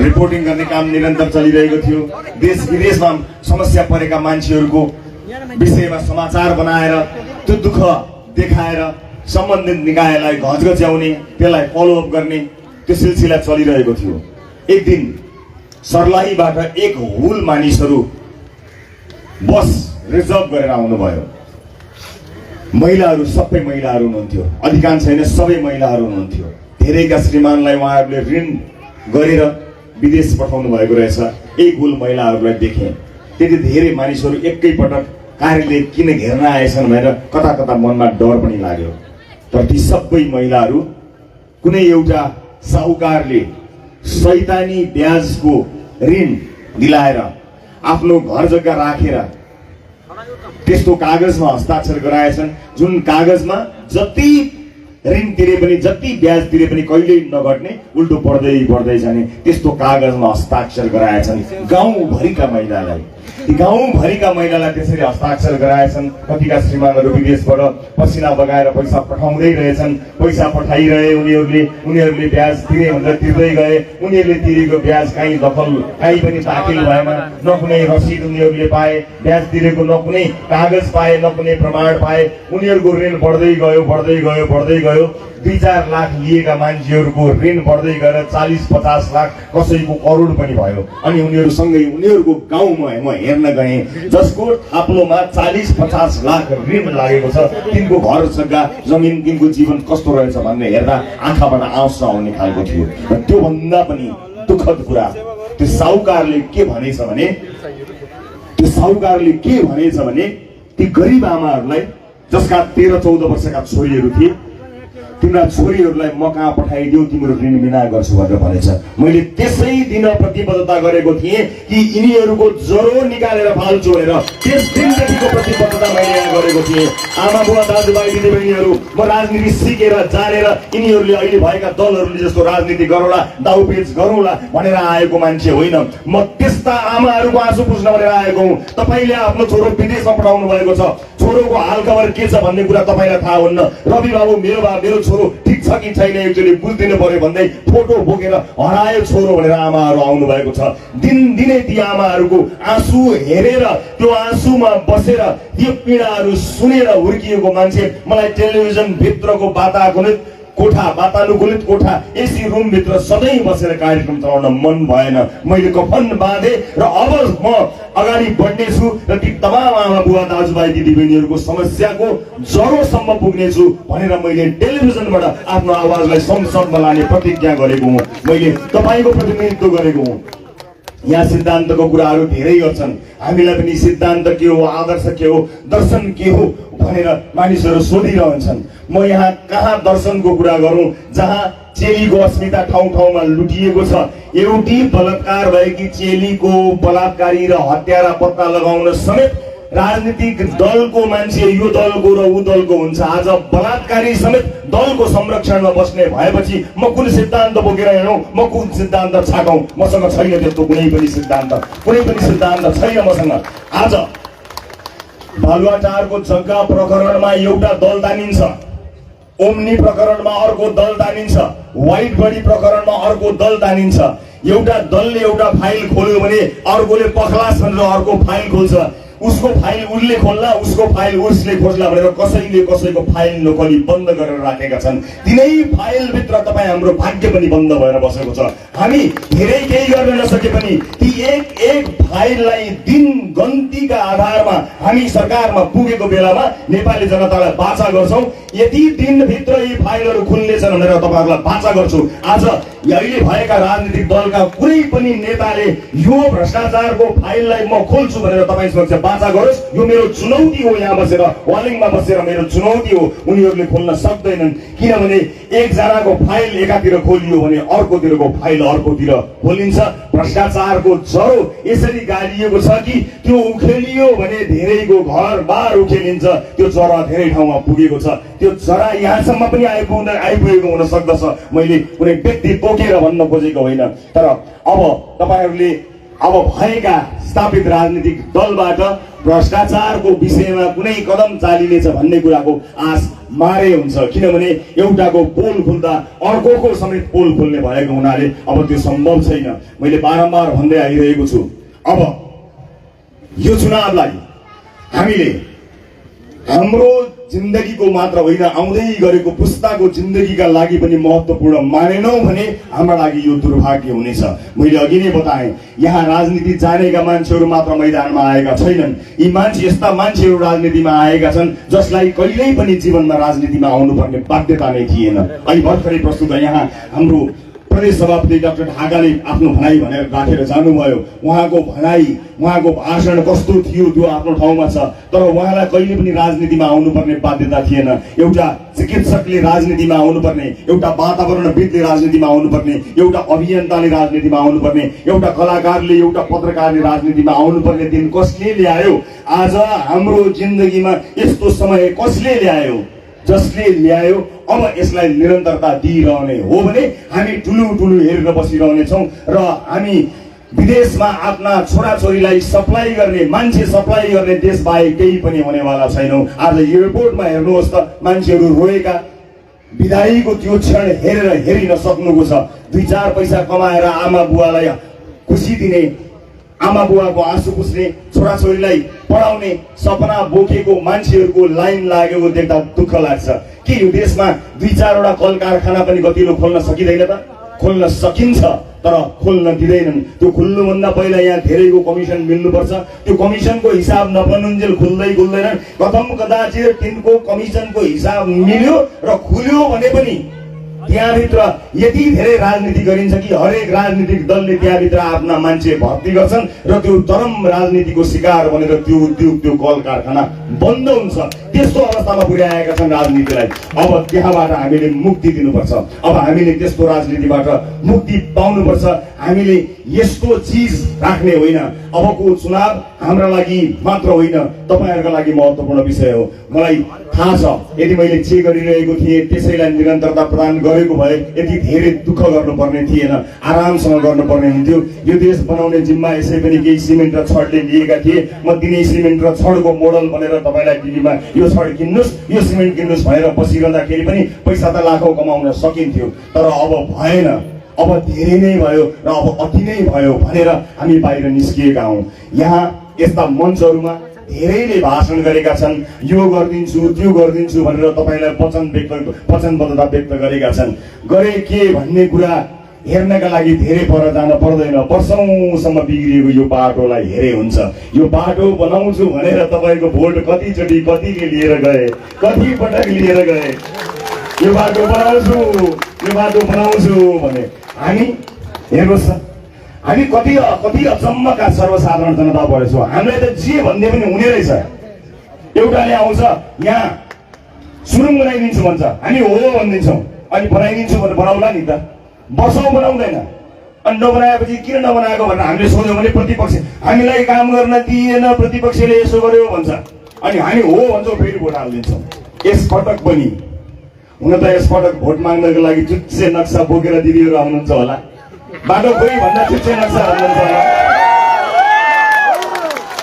Reporting गर्ने काम निरन्तर चलिरहेको थियो। देश विदेशमा समस्या परेका मान्छेहरूको विषयमा समाचार बनाएर त्यो दुःख देखाएर सम्बन्धित निकायलाई घचघच्याउने, त्यसलाई फलोअप गर्ने त्यो सिलसिला चलिरहेको थियो। एक दिन सर्लाहीबाट एक हुल मानिसहरू बस रिजर्भ गरेर आउनुभयो। महिलाहरू, सबै महिलाहरू हुनुहुन्थ्यो, अधिकांश होइन सबै महिलाहरू हुनुहुन्थ्यो। धेरैका श्रीमानलाई उहाँहरूले ऋण गरेर विदेश पठाउनु भएको रहेछ। एक हुल महिलाहरूलाई देखेँ। त्यति धेरै मानिसहरू एकैपटक कार्यालय किन घेर्न आएछन् भनेर कता कता मनमा डर पनि लाग्यो। तर ती सबै महिलाहरू कुनै एउटा साहुकारले शैतानी ब्याजको ऋण दिलाएर आफ्नो घर जग्गा राखेर त्यस्तो कागजमा हस्ताक्षर गराएछन्, जुन कागजमा जति ऋण तिरे पनि, जति ब्याज तिरे पनि कहिल्यै नघट्ने, उल्टो बढ्दै बढ्दै जाने त्यस्तो कागजमा हस्ताक्षर गराएछन् गाउँभरिका महिलालाई। गाउँभरिका महिलालाई त्यसरी हस्ताक्षर गराएछन्। कतिका श्रीमानहरू विदेशबाट पसिना बगाएर पैसा पठाउँदै रहेछन्, पैसा पठाइरहे उनीहरूले ब्याज तिरे भनेर तिर्दै गए। उनीहरूले तिरेको ब्याज कहीँ दखल कहीँ पनि दाखिल भएन, न कुनै रसिद उनीहरूले पाए, ब्याज तिरेको न कुनै कागज पाए, न कुनै प्रमाण पाए। उनीहरूको ऋण बढ्दै गयो बढ्दै गयो बढ्दै गयो। 2-4 लाख लिएका मान्छेहरूको ऋण बढ्दै गएर 40-50 लाख, कसैको करोड पनि भयो। अनि उनीहरूसँगै उनीहरूको गाउँमा म हेर्न गएँ, जसको थाप्लोमा 40-50 लाख ऋण लागेको छ। तिनको घर जग्गा जमिन, तिनको जीवन कस्तो रहेछ भन्ने हेर्दा आँखाबाट आँसु आउने खालको थियो। र त्योभन्दा पनि दुःखद कुरा त्यो साहुकारले के भनेछ भने ती गरिब आमाहरूलाई जसका 13-14 वर्षका छोरीहरू थिए, तिम्रा छोरीहरूलाई म कहाँ पठाइदियो, तिम्रो ऋण बिना गर्छु भनेर भनेछ। मैले त्यसै दिन प्रतिबद्धता गरेको थिएँ कि यिनीहरूको ज्वरो निकालेर फाल्छु भनेर। त्यस दिनदेखिको प्रतिबद्धता मैले यहाँ गरेको थिएँ। आमा बुवा दाजुभाइ दिदीबहिनीहरू, म राजनीति सिकेर जानेर यिनीहरूले अहिले भएका दलहरूले जस्तो राजनीति गरौँला, दाउपेच गरौँला भनेर आएको मान्छे होइन। म त्यस्ता आमाहरूको आँसु पुस्न भनेर आएको हुँ। तपाईँले आफ्नो छोरो विदेशमा पठाउनु भएको छ, छोरोको हालखबर के छ भन्ने कुरा तपाईँलाई थाहा हुन्न। रवि बाबु मेरो छोरो ठिक छ कि छैन एकचोटि बुझिदिनु पर्यो भन्दै फोटो बोकेर हरायो छोरो भनेर आमाहरू आउनु भएको छ। दिनदिनै ती आमाहरूको आँसु हेरेर, त्यो आँसुमा बसेर, त्यो पीडाहरू सुनेर हुर्किएको मान्छे। मलाई टेलिभिजन भित्रको वातानुकूलित कोठा एसी रुम भित्र सधैँ बसेर कार्यक्रम चलाउन मन भएन। मैले कफन बाँधे र अब म अगाडि बढ्नेछु र ती तमाम आमा बुवा दाजुभाइ दिदीबहिनीहरूको समस्याको जरोसम्म पुग्नेछु भनेर मैले टेलिभिजनबाट आफ्नो आवाजलाई संसदमा लाने प्रतिज्ञा गरेको हुँ। मैले तपाईँको प्रतिनिधित्व गरेको हुँ। यहाँ सिद्धान्तको कुराहरू धेरै गर्छन्। हामीलाई पनि सिद्धान्त के हो, आदर्श के हो, दर्शन के हो भनेर मानिसहरू सोधिरहन्छन्। म यहाँ कहाँ दर्शनको कुरा गरौँ जहाँ चेलीको अस्मिता ठाउँ ठाउँमा लुटिएको छ। एउटी बलात्कार भएकी चेलीको बलात्कारी र हत्यारा पत्ता लगाउन समेत राजनीतिक दलको मान्छे यो दलको र ऊ दलको हुन्छ। आज बलात्कारी समेत दलको संरक्षणमा बस्ने भएपछि म कुन सिद्धान्त बोकेर हिँडौँ, म कुन सिद्धान्त छाटौँ? मसँग छैन त्यस्तो कुनै पनि सिद्धान्त छैन मसँग। आज बालुवाटारको जग्गा प्रकरणमा एउटा दल तानिन्छ, ओम्नी प्रकरणमा अर्को दल तानिन्छ, व्हाइट बडी प्रकरणमा अर्को दल तानिन्छ। एउटा दलले एउटा फाइल खोल्यो भने अर्कोले पखलास भनेर अर्को फाइल खोल्छ। उसको फाइल उसले खोल्ला, उसको फाइल उसले खोज्ला भनेर कसैले कसैको फाइल नखोली बन्द गरेर राखेका छन्। तिनै फाइल भित्र तपाईँ हाम्रो भाग्य पनि बन्द भएर बसेको छ। हामी धेरै केही गर्न नसके पनि ती एक फाइललाई दिन गन्तीका आधारमा हामी सरकारमा पुगेको बेलामा नेपाली जनतालाई बाचा गर्छौँ। यति दिनभित्र यी फाइलहरू खुल्नेछन् भनेर तपाईँहरूलाई बाचा गर्छु। आज अहिले भएका राजनीतिक दलका कुनै पनि नेताले यो भ्रष्टाचारको फाइललाई म खोल्छु भनेर तपाईँ समक्ष बाचा गरोस्, यो मेरो चुनौती हो। यहाँ बसेर वालिङमा बसेर मेरो चुनौती हो। उनीहरूले खोल्न सक्दैनन्, किनभने एकजनाको फाइल एकातिर खोलियो भने अर्कोतिरको फाइल अर्कोतिर खोलिन्छ। भ्रष्टाचारको जरो यसरी गाडिएको छ कि त्यो उखेलियो भने धेरैको घर बार उखेलिन्छ। त्यो जरा धेरै ठाउँमा पुगेको छ। त्यो जरा यहाँसम्म पनि आइपुगेको हुन सक्दछ। मैले कुनै व्यक्ति तोकेर भन्न खोजेको होइन, तर अब तपाईहरूले अब भएका स्थापित राजनीतिक दलबाट भ्रष्टाचारको विषयमा कुनै कदम चालिनेछ भन्ने कुराको आश मारे हुन्छ। किनभने एउटाको पोल खुल्दा अर्कोको समेत पोल खुल्ने भएको हुनाले अब त्यो सम्भव छैन। मैले बारम्बार भन्दै आइरहेको छु, अब यो चुनावलाई हामीले हाम्रो जिन्दगीको मात्र होइन, आउँदै गरेको पुस्ताको जिन्दगीका लागि पनि महत्त्वपूर्ण मानेनौँ भने हाम्रा लागि यो दुर्भाग्य हुनेछ। मैले अघि नै बताएँ, यहाँ राजनीति जानेका मान्छेहरू मात्र मैदानमा आएका छैनन्। यी यस्ता मान्छेहरू राजनीतिमा आएका छन् जसलाई कहिल्यै पनि जीवनमा राजनीतिमा आउनुपर्ने बाध्यता नै थिएन। अहिले भर्खरै प्रस्तुत यहाँ हाम्रो प्रदेश सभापति डाक्टर ढाकाले आफ्नो भनाइ भनेर राखेर जानुभयो। उहाँको भनाइ, उहाँको भाषण कस्तो थियो त्यो आफ्नो ठाउँमा छ, तर उहाँलाई कहिले पनि राजनीतिमा आउनुपर्ने बाध्यता थिएन। एउटा चिकित्सकले राजनीतिमा आउनुपर्ने, एउटा वातावरणविदले राजनीतिमा आउनुपर्ने, एउटा अभियन्ताले राजनीतिमा आउनुपर्ने, एउटा कलाकारले, एउटा पत्रकारले राजनीतिमा आउनुपर्ने दिन कसले ल्यायो? आज हाम्रो जिन्दगीमा यस्तो समय कसले ल्यायो? जसले ल्यायो। अब यसलाई निरन्तरता दिइरहने हो भने हामी ठुलो हेरेर बसिरहनेछौँ र हामी विदेशमा आफ्ना छोराछोरीलाई सप्लाई गर्ने, मान्छे सप्लाई गर्ने देश बाहेक केही पनि हुनेवाला छैनौँ। आज एयरपोर्टमा हेर्नुहोस् त मान्छेहरू रोएका, विदाईको त्यो क्षण हेरिन सक्नुको छ। 2-4 पैसा कमाएर आमा बुवालाई खुसी दिने, आमा बुवाको आँसु पुस्ने, छोराछोरीलाई पढाउने सपना बोकेको मान्छेहरूको लाइन लागेको देख्दा दुःख लाग्छ। के यो देशमा 2-4 वटा कल कारखाना पनि गतिलो खोल्न सकिँदैन त? खोल्न सकिन्छ, तर खोल्न दिँदैनन्। त्यो खुल्नुभन्दा पहिला यहाँ धेरैको कमिसन मिल्नुपर्छ। त्यो कमिसनको हिसाब नबनुन्जेल खुल्दैनन्। कदम कदाचित तिनको कमिसनको हिसाब मिल्यो र खुल्यो भने पनि त्यहाँभित्र यति धेरै राजनीति गरिन्छ कि हरेक राजनीतिक दलले त्यहाँभित्र आफ्ना मान्छे भर्ती गर्छन् र त्यो चरम राजनीतिको शिकार बनेर त्यो उद्योग, त्यो कल कारखाना बन्द हुन्छ। त्यस्तो अवस्थामा पुर्याएका छन् राजनीतिलाई। अब त्यहाँबाट हामीले मुक्ति दिनुपर्छ। अब हामीले त्यस्तो राजनीतिबाट मुक्ति पाउनुपर्छ। हामीले यस्तो चिज राख्ने होइन। अबको चुनाव हाम्रा लागि मात्र होइन, तपाईँहरूका लागि महत्त्वपूर्ण विषय हो। मलाई थाहा छ, यदि मैले जे गरिरहेको थिएँ त्यसैलाई निरन्तरता प्रदान गरेको भए यति धेरै दुःख गर्नुपर्ने थिएन, आरामसँग गर्नुपर्ने हुन्थ्यो। यो देश बनाउने जिम्मा यसै पनि केही सिमेन्ट र छडले लिएका थिए। म तिनै सिमेन्ट र छडको मोडल भनेर तपाईँलाई टिभीमा यो छड किन्नुहोस्, यो सिमेन्ट किन्नुहोस् भनेर बसिरहँदाखेरि पनि पैसा त लाखौँ कमाउन सकिन्थ्यो। तर अब भएन, अब धेरै नै भयो र अब अति नै भयो भनेर हामी बाहिर निस्किएका हौँ। यहाँ यस्ता मञ्चहरूमा धेरैले भाषण गरेका छन्, यो गरिदिन्छु त्यो गरिदिन्छु भनेर तपाईँलाई वचनबद्धता व्यक्त गरेका छन्। गरे के भन्ने कुरा हेर्नका लागि धेरै पर जान पर्दैन। वर्षौंसम्म बिग्रिएको यो बाटोलाई हेरे हुन्छ। यो बाटो बनाउँछु भनेर तपाईँको भोट कतिचोटि कतिले लिएर गए, कति पटक लिएर गए, यो बाटो बनाउँछु भने हामी हेर्नुहोस् त, हामी कति अचम्मका सर्वसाधारण जनता परेछौँ। हामीलाई त जे भन्ने पनि हुने रहेछ। एउटाले आउँछ यहाँ सुरुङ बनाइदिन्छु भन्छ, हामी हो भनिदिन्छौँ, अनि बनाइदिन्छु भने बनाउला नि त, वर्षौँ बनाउँदैन। अनि नबनाएपछि किन नबनाएको भनेर हामीले सोध्यौँ भने प्रतिपक्ष हामीलाई काम गर्न दिएन, प्रतिपक्षले यसो गर्यो भन्छ, अनि हामी हो भन्छौँ, फेरि भोट हालिदिन्छौँ। यसपटक पनि हुन त यसपटक भोट माग्नको लागि चुच्चे नक्सा बोकेर दिदीहरू आउनुहुन्छ होला। बाटो खोइ भन्दा चुच्चे नक्सा भन्नुहुन्छ होला,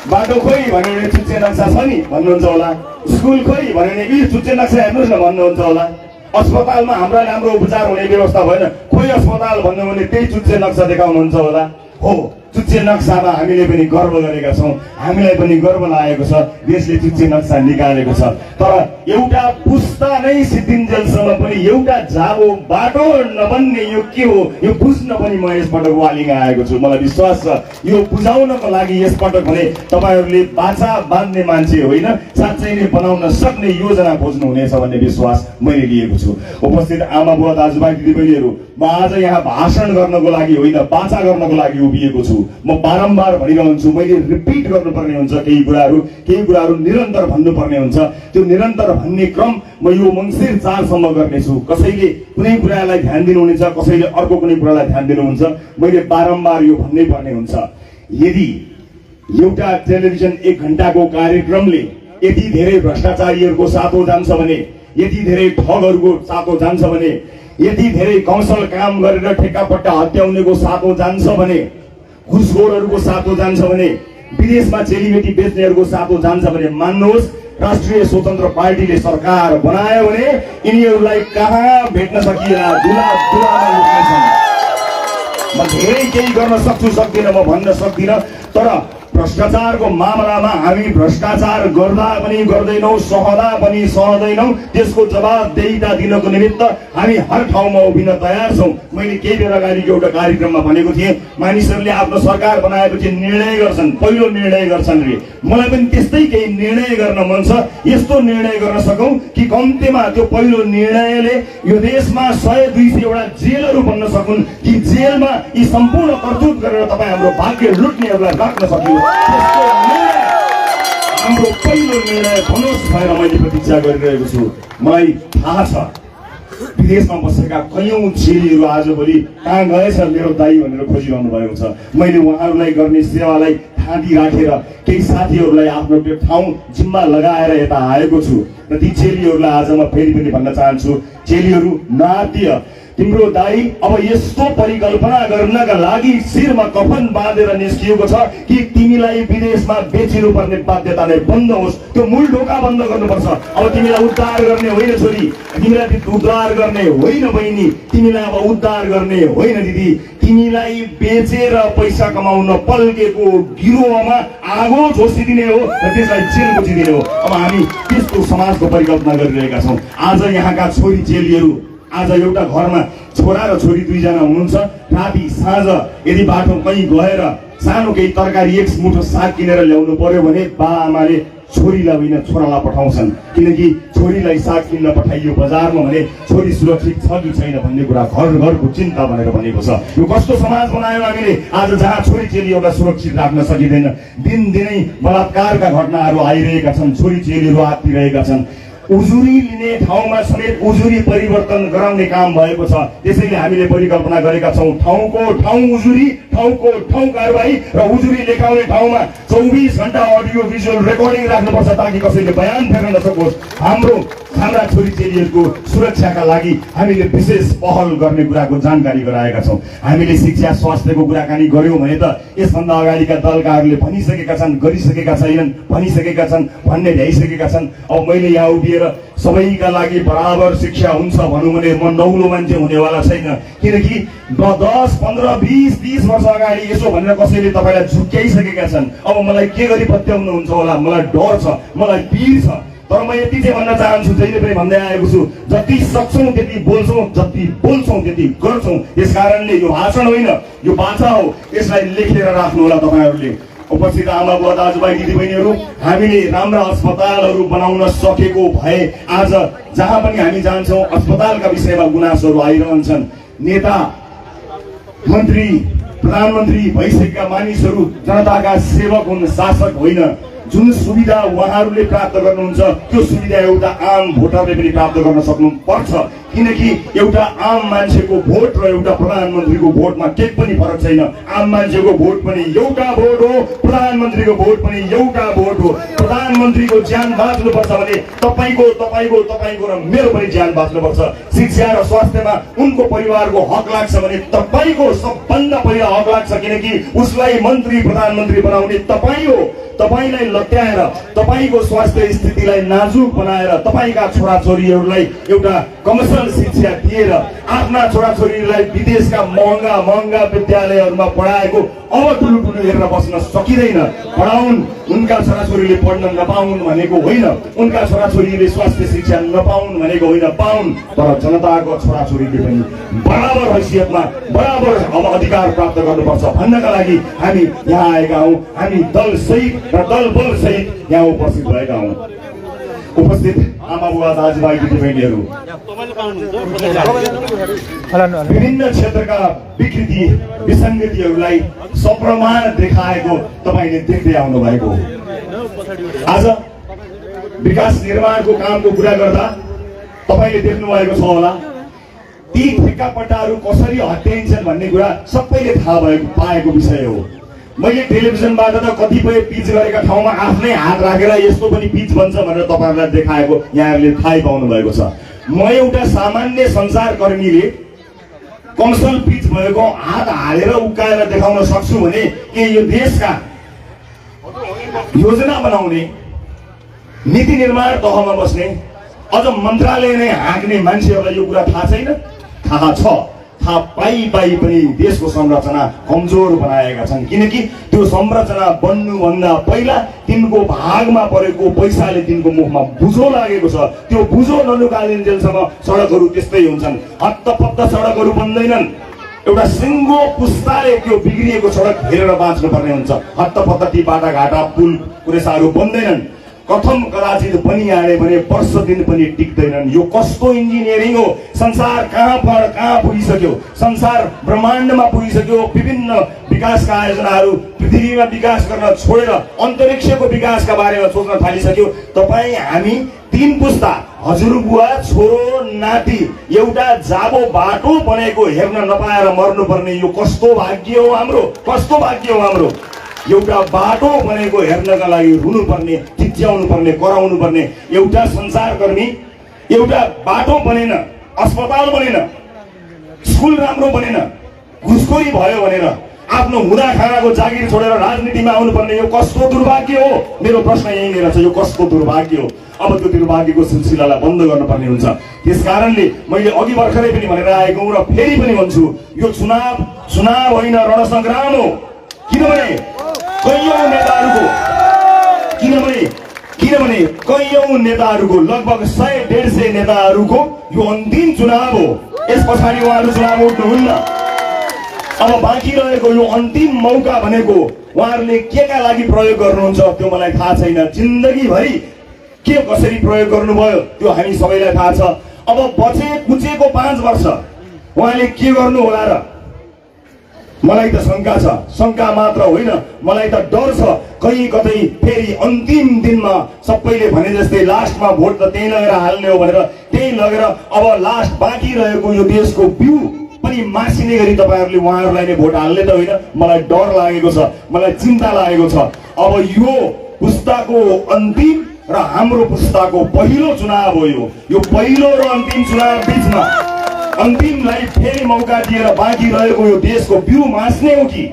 बाटो खोइ भन्यो भने चुच्चे नक्सा छ नि भन्नुहुन्छ होला, स्कुल खोइ भन्यो भने यी चुच्चे नक्सा हेर्नुहोस् न भन्नुहुन्छ होला। अस्पतालमा हाम्रा राम्रो उपचार हुने व्यवस्था भएन, खोइ अस्पताल भन्नु भने त्यही चुच्चे नक्सा देखाउनुहुन्छ होला। हो, चुच्चे नक्सामा हामीले पनि गर्व गरेका छौँ, हामीलाई पनि गर्व लागेको छ, देशले चुच्चे नक्सा निकालेको छ। तर एउटा पुस्ता नै सिद्धिन्जेलसम्म पनि एउटा जाबो बाटो नबन्ने यो के हो, यो बुझ्न पनि म यसपटक वालिङ आएको छु। मलाई विश्वास छ यो बुझाउनको लागि यसपटक भने तपाईँहरूले बाचा बाँध्ने मान्छे होइन, साँच्चै नै बनाउन सक्ने योजना खोज्नुहुनेछ भन्ने विश्वास मैले लिएको छु। उपस्थित आमा बुवा दाजुभाइ दिदीबहिनीहरू, म आज यहाँ भाषण गर्नको लागि होइन, बाचा गर्नको लागि उभिएको छु। म बारम्बार भनिरहन्छु, मैले रिपिट गर्नुपर्ने हुन्छ, केही कुराहरू निरन्तर भन्नुपर्ने हुन्छ। त्यो निरन्तर भन्ने क्रम म यो मङ्सिर 4 गर्नेछु। कसैले कुनै कुरालाई ध्यान दिनुहुनेछ, कसैले अर्को कुनै कुरालाई ध्यान दिनुहुन्छ। मैले बारम्बार यो भन्नै पर्ने हुन्छ। यदि एउटा टेलिभिजन 1 घण्टाको कार्यक्रमले यति धेरै भ्रष्टाचारीहरूको साथो जान्छ भने, यति धेरै ठगहरूको साथो जान्छ भने, यति धेरै कौशल काम गरेर ठेक्कापट्टा हत्याउनेको साथो जान्छ भने घुसखोरहरूको सातो जान्छ भने, विदेशमा चेलीबेटी बेच्नेहरूको सातो जान्छ भने मान्नुहोस्, राष्ट्रिय स्वतन्त्र पार्टीले सरकार बनायो भने यिनीहरूलाई कहाँ भेट्न सकिएला, दुलामा लुक्नेछन्। म धेरै केही गर्न सक्छु सक्दिनँ म भन्न सक्दिनँ, तर भ्रष्टाचारको मामलामा हामी भ्रष्टाचार गर्दा पनि गर्दैनौँ, सहदा पनि सहदैनौँ। त्यसको जवाबदेहिता दिनको निमित्त हामी हर ठाउँमा उभिन तयार छौँ। मैले केही बेर अगाडिको एउटा कार्यक्रममा भनेको थिएँ, मानिसहरूले आफ्नो सरकार बनाएपछि निर्णय गर्छन्, पहिलो निर्णय गर्छन् रे। मलाई पनि त्यस्तै केही निर्णय गर्न मन छ। यस्तो निर्णय गर्न सकौँ कि कम्तीमा त्यो पहिलो निर्णयले यो देशमा 100-200 वटा जेलहरू बन्न सकुन्, कि जेलमा यी सम्पूर्ण करतुत गरेर तपाईँ हाम्रो भाग्य लुट्नेहरूलाई राख्न सकियो। हाम्रो पहिलो निर्णय बनोस् भएर मैले प्रतीक्षा गरिरहेको छु। मलाई थाहा छ विदेशमा बसेका कयौं चेलीहरू आजभोलि कहाँ गएछ मेरो दाई भनेर खोजिरहनु भएको छ। मैले उहाँहरूलाई गर्ने सेवालाई थाँती राखेर केही साथीहरूलाई आफ्नो त्यो ठाउँ जिम्मा लगाएर यता आएको छु र ती चेलीहरूलाई आज म फेरि पनि भन्न चाहन्छु, चेलीहरू नआत्तिय, तिम्रो दाई अब यस्तो परिकल्पना गर्नका लागि शिरमा कफन बाँधेर निस्किएको छ कि तिमीलाई विदेशमा बेचिनुपर्ने बाध्यता नै बन्द होस्। त्यो मूल ढोका बन्द गर्नुपर्छ। अब तिमीलाई उद्धार गर्ने होइन छोरी, तिमीलाई उद्धार गर्ने होइन बहिनी, तिमीलाई अब उद्धार गर्ने होइन दिदी, तिमीलाई बेचेर पैसा कमाउन पल्केको गिरोहमा आगो झोसिदिने हो र त्यसलाई जेल बुझिदिने हो। अब हामी त्यस्तो समाजको परिकल्पना गरिरहेका छौँ। आज यहाँका छोरी चेलीहरू, आज एउटा घरमा छोरा र छोरी दुईजना हुनुहुन्छ, राति साँझ यदि बाटो कहीँ गएर सानो केही तरकारी एक मुठो साग किनेर ल्याउनु पर्यो भने बाआमाले छोरीलाई होइन छोरालाई पठाउँछन्, किनकि छोरीलाई साग किन्न पठाइयो बजारमा भने छोरी सुरक्षित छ कि छैन भन्ने कुरा घर घरको चिन्ता भनेर भनेको छ। यो कस्तो समाज बनायो हामीले आज, जहाँ छोरी चेलीहरूलाई सुरक्षित राख्न सकिँदैन। दिनदिनै बलात्कारका घटनाहरू आइरहेका छन्, छोरी चेलीहरू आत्तिरहेका छन्। उजुरी लिने ठाउँमा समेत उजुरी परिवर्तन गराउने काम भएको छ। त्यसैले हामीले परिकल्पना गरेका छौँ, ठाउँको ठाउँ उजुरी, ठाउँको ठाउँ कारबाही र उजुरी लेखाउने ठाउँमा 24 घण्टा अडियो भिजुअल रेकर्डिङ राख्नुपर्छ ताकि कसैले बयान फेर्न नसकोस्। हाम्रा छोरी चेलीहरूको सुरक्षाका लागि हामीले विशेष पहल गर्ने कुराको जानकारी गराएका छौँ। हामीले शिक्षा स्वास्थ्यको कुराकानी गर्यौँ भने त यसभन्दा अगाडिका दलकाहरूले भनिसकेका छन्, गरिसकेका छैनन्, भनिसकेका छन्, भन्ने भ्याइसकेका छन्। अब मैले यहाँ उभिएर सबैका लागि बराबर शिक्षा हुन्छ भनौँ भने म नौलो मान्छे हुनेवाला छैन, किनकि 10, 15, 20, 30 वर्ष अगाडि यसो भनेर कसैले तपाईँलाई झुक्क्याइसकेका छन्। अब मलाई के गरी पत्याउनुहुन्छ होला, मलाई डर छ, मलाई पीर छ। तर म यति चाहिँ भन्न चाहन्छु, जहिले पनि भन्दै आएको छु, जति सक्छौँ त्यति बोल्छौँ, जति बोल्छौँ त्यति गर्छौँ। यस कारणले यो भाषण होइन, यो बाचा हो, यसलाई लेखेर राख्नु होला तपाईँहरूले। उपस्थित आमा बुवा दाजुभाइ दिदीबहिनीहरू, हामीले राम्रा अस्पतालहरू बनाउन सकेको भए आज जहाँ पनि हामी जान्छौँ अस्पतालका विषयमा गुनासोहरू आइरहन्छन्। नेता, मन्त्री, प्रधानमन्त्री भइसकेका मानिसहरू जनताका सेवक हुन्, शासक होइन। जुन सुविधा उहाँहरूले प्राप्त गर्नुहुन्छ त्यो सुविधा एउटा आम भोटरले पनि प्राप्त गर्न सक्नुपर्छ, किनकि एउटा आम मान्छेको भोट र एउटा प्रधानमन्त्रीको भोटमा केही पनि फरक छैन। आम मान्छेको भोट पनि एउटा भोट हो, प्रधानमन्त्रीको भोट पनि एउटा भोट हो। प्रधानमन्त्रीको ज्यान बाँच्नुपर्छ भने तपाईँको र मेरो पनि ज्यान बाँच्नुपर्छ। शिक्षा र स्वास्थ्यमा उनको परिवारको हक लाग्छ भने तपाईँको सबभन्दा पहिला हक लाग्छ, किनकि उसलाई मन्त्री प्रधानमन्त्री बनाउने तपाईँ हो। तपाईलाई लट्याएर, तपाईको स्वास्थ्य स्थितिलाई नाजुक बनाएर, तपाईका छोराछोरीहरूलाई एउटा कमर्सियल शिक्षा दिएर आफ्ना छोराछोरीलाई विदेशका महँगा विद्यालयहरूमा पढाएको अब ठुलो हेरेर बस्न सकिँदैन। पढाउन्, उनका छोराछोरीले पढ्न नपाउन् भनेको होइन, उनका छोराछोरीले स्वास्थ्य शिक्षा नपाउन् भनेको होइन, पाउन्, तर जनताको छोराछोरीले पनि बराबर हैसियतमा बराबर अब अधिकार प्राप्त गर्नुपर्छ भन्नका लागि हामी यहाँ आएका हौँ। हामी दल सहित र दल बल सहित यहाँ उपस्थित भएका हौँ। उपस्थित आमा बुवा दाजुभाइ दिदीबहिनीहरू, विभिन्न क्षेत्रका विकृति विसङ्गतिहरूलाई सप्रमाण देखाएको तपाईँले देख्दै आउनु भएको हो। आज विकास निर्माणको कामको कुरा गर्दा तपाईँले देख्नु भएको छ होला, ती ठेक्कापट्टाहरू कसरी हट्याइन्छन् भन्ने कुरा सबैले थाहा पाएको विषय हो। मैले टेलिभिजनबाट त कतिपय पिच गरेका ठाउँमा आफ्नै हात राखेर यस्तो पनि पिच बन्छ भनेर तपाईँहरूलाई देखाएको यहाँहरूले थाहै पाउनु भएको छ। म एउटा सामान्य सञ्चारकर्मीले कमर्सियल पिच भएको हात हालेर उकाएर देखाउन सक्छु भने के यो देशका योजना बनाउने नीति निर्माण तहमा बस्ने अझ मन्त्रालय नै हाँक्ने मान्छेहरूलाई यो कुरा थाहा छैन? थाहा छ। थाहा पाइ पनि देशको संरचना कमजोर बनाएका छन्, किनकि त्यो संरचना बन्नुभन्दा पहिला तिनको भागमा परेको पैसाले तिनको मुखमा बुझो लागेको छ। त्यो बुझो ननिकालिन्जेलसम्म सडकहरू त्यस्तै हुन्छन्। हत्तपत्त सडकहरू बन्दैनन्। एउटा सिङ्गो पुस्ताले त्यो बिग्रिएको सडक हेरेर बाँच्नुपर्ने हुन्छ। हत्तपत्त ती बाटाघाटा पुल कुरेसाहरू बन्दैनन्। कथम कदाचित बनिहाले भने वर्ष दिन पनि टिक्दैनन्। यो कस्तो इन्जिनियरिङ हो? संसार कहाँ पुगिसक्यो? संसार ब्रह्माण्डमा पुगिसक्यो। विभिन्न विकासका आयोजनाहरू पृथ्वीमा विकास गर्न छोडेर अन्तरिक्षको विकासका बारेमा सोच्न थालिसक्यो। तपाईँ हामी तीन पुस्ता हजुरबुवा छोरो नाति एउटा जाबो बाटो बनेको हेर्न नपाएर मर्नुपर्ने यो कस्तो भाग्य हो हाम्रो? कस्तो भाग्य हो हाम्रो? एउटा बाटो बनेको हेर्नका लागि रुनुपर्ने, चिच्याउनु पर्ने, कराउनु पर्ने एउटा संसारकर्मी एउटा बाटो बनेन, अस्पताल बनेन, स्कुल राम्रो बनेन, घुसखोरी भयो भनेर आफ्नो हुँदा खानाको जागिर छोडेर राजनीतिमा आउनुपर्ने यो कस्तो दुर्भाग्य हो? मेरो प्रश्न यहीँनिर छ, यो कस्तो दुर्भाग्य हो? अब त्यो दुर्भाग्यको सिलसिलालाई बन्द गर्नुपर्ने हुन्छ। त्यसकारणले मैले अघि भर्खरै पनि भनेर आएको हुँ र फेरि पनि भन्छु, यो चुनाव होइन, रणसङ्ग्राम हो। किनभने कैयौं नेताहरूको लगभग 100-150 नेताहरूको यो अन्तिम चुनाव हो। यस पछाडि उहाँहरू चुनाव उठ्नुहुन्न। अब बाँकी रहेको यो अन्तिम मौका भनेको उहाँहरूले केका लागि प्रयोग गर्नुहुन्छ त्यो मलाई थाहा छैन। जिन्दगीभरि के कसरी प्रयोग गर्नुभयो त्यो हामी सबैलाई थाहा छ। अब बचेको 5 वर्ष उहाँले के गर्नु होला र? मलाई त शङ्का छ। शङ्का मात्र होइन, मलाई त डर छ कहीँ कतै फेरि अन्तिम दिनमा सबैले भने जस्तै लास्टमा भोट त त्यही लगेर हाल्ने हो भनेर त्यही लगेर अब लास्ट बाँकी रहेको यो देशको बिउ पनि मासिने गरी तपाईँहरूले उहाँहरूलाई नै भोट हाल्ने त होइन? मलाई डर लागेको छ, मलाई चिन्ता लागेको छ। अब यो पुस्ताको अन्तिम र हाम्रो पुस्ताको पहिलो चुनाव हो। यो पहिलो र अन्तिम चुनाव बिचमा अन्तिमलाई फेरि मौका दिएर बाँकी रहेको यो देशको बिउ मास्ने हो कि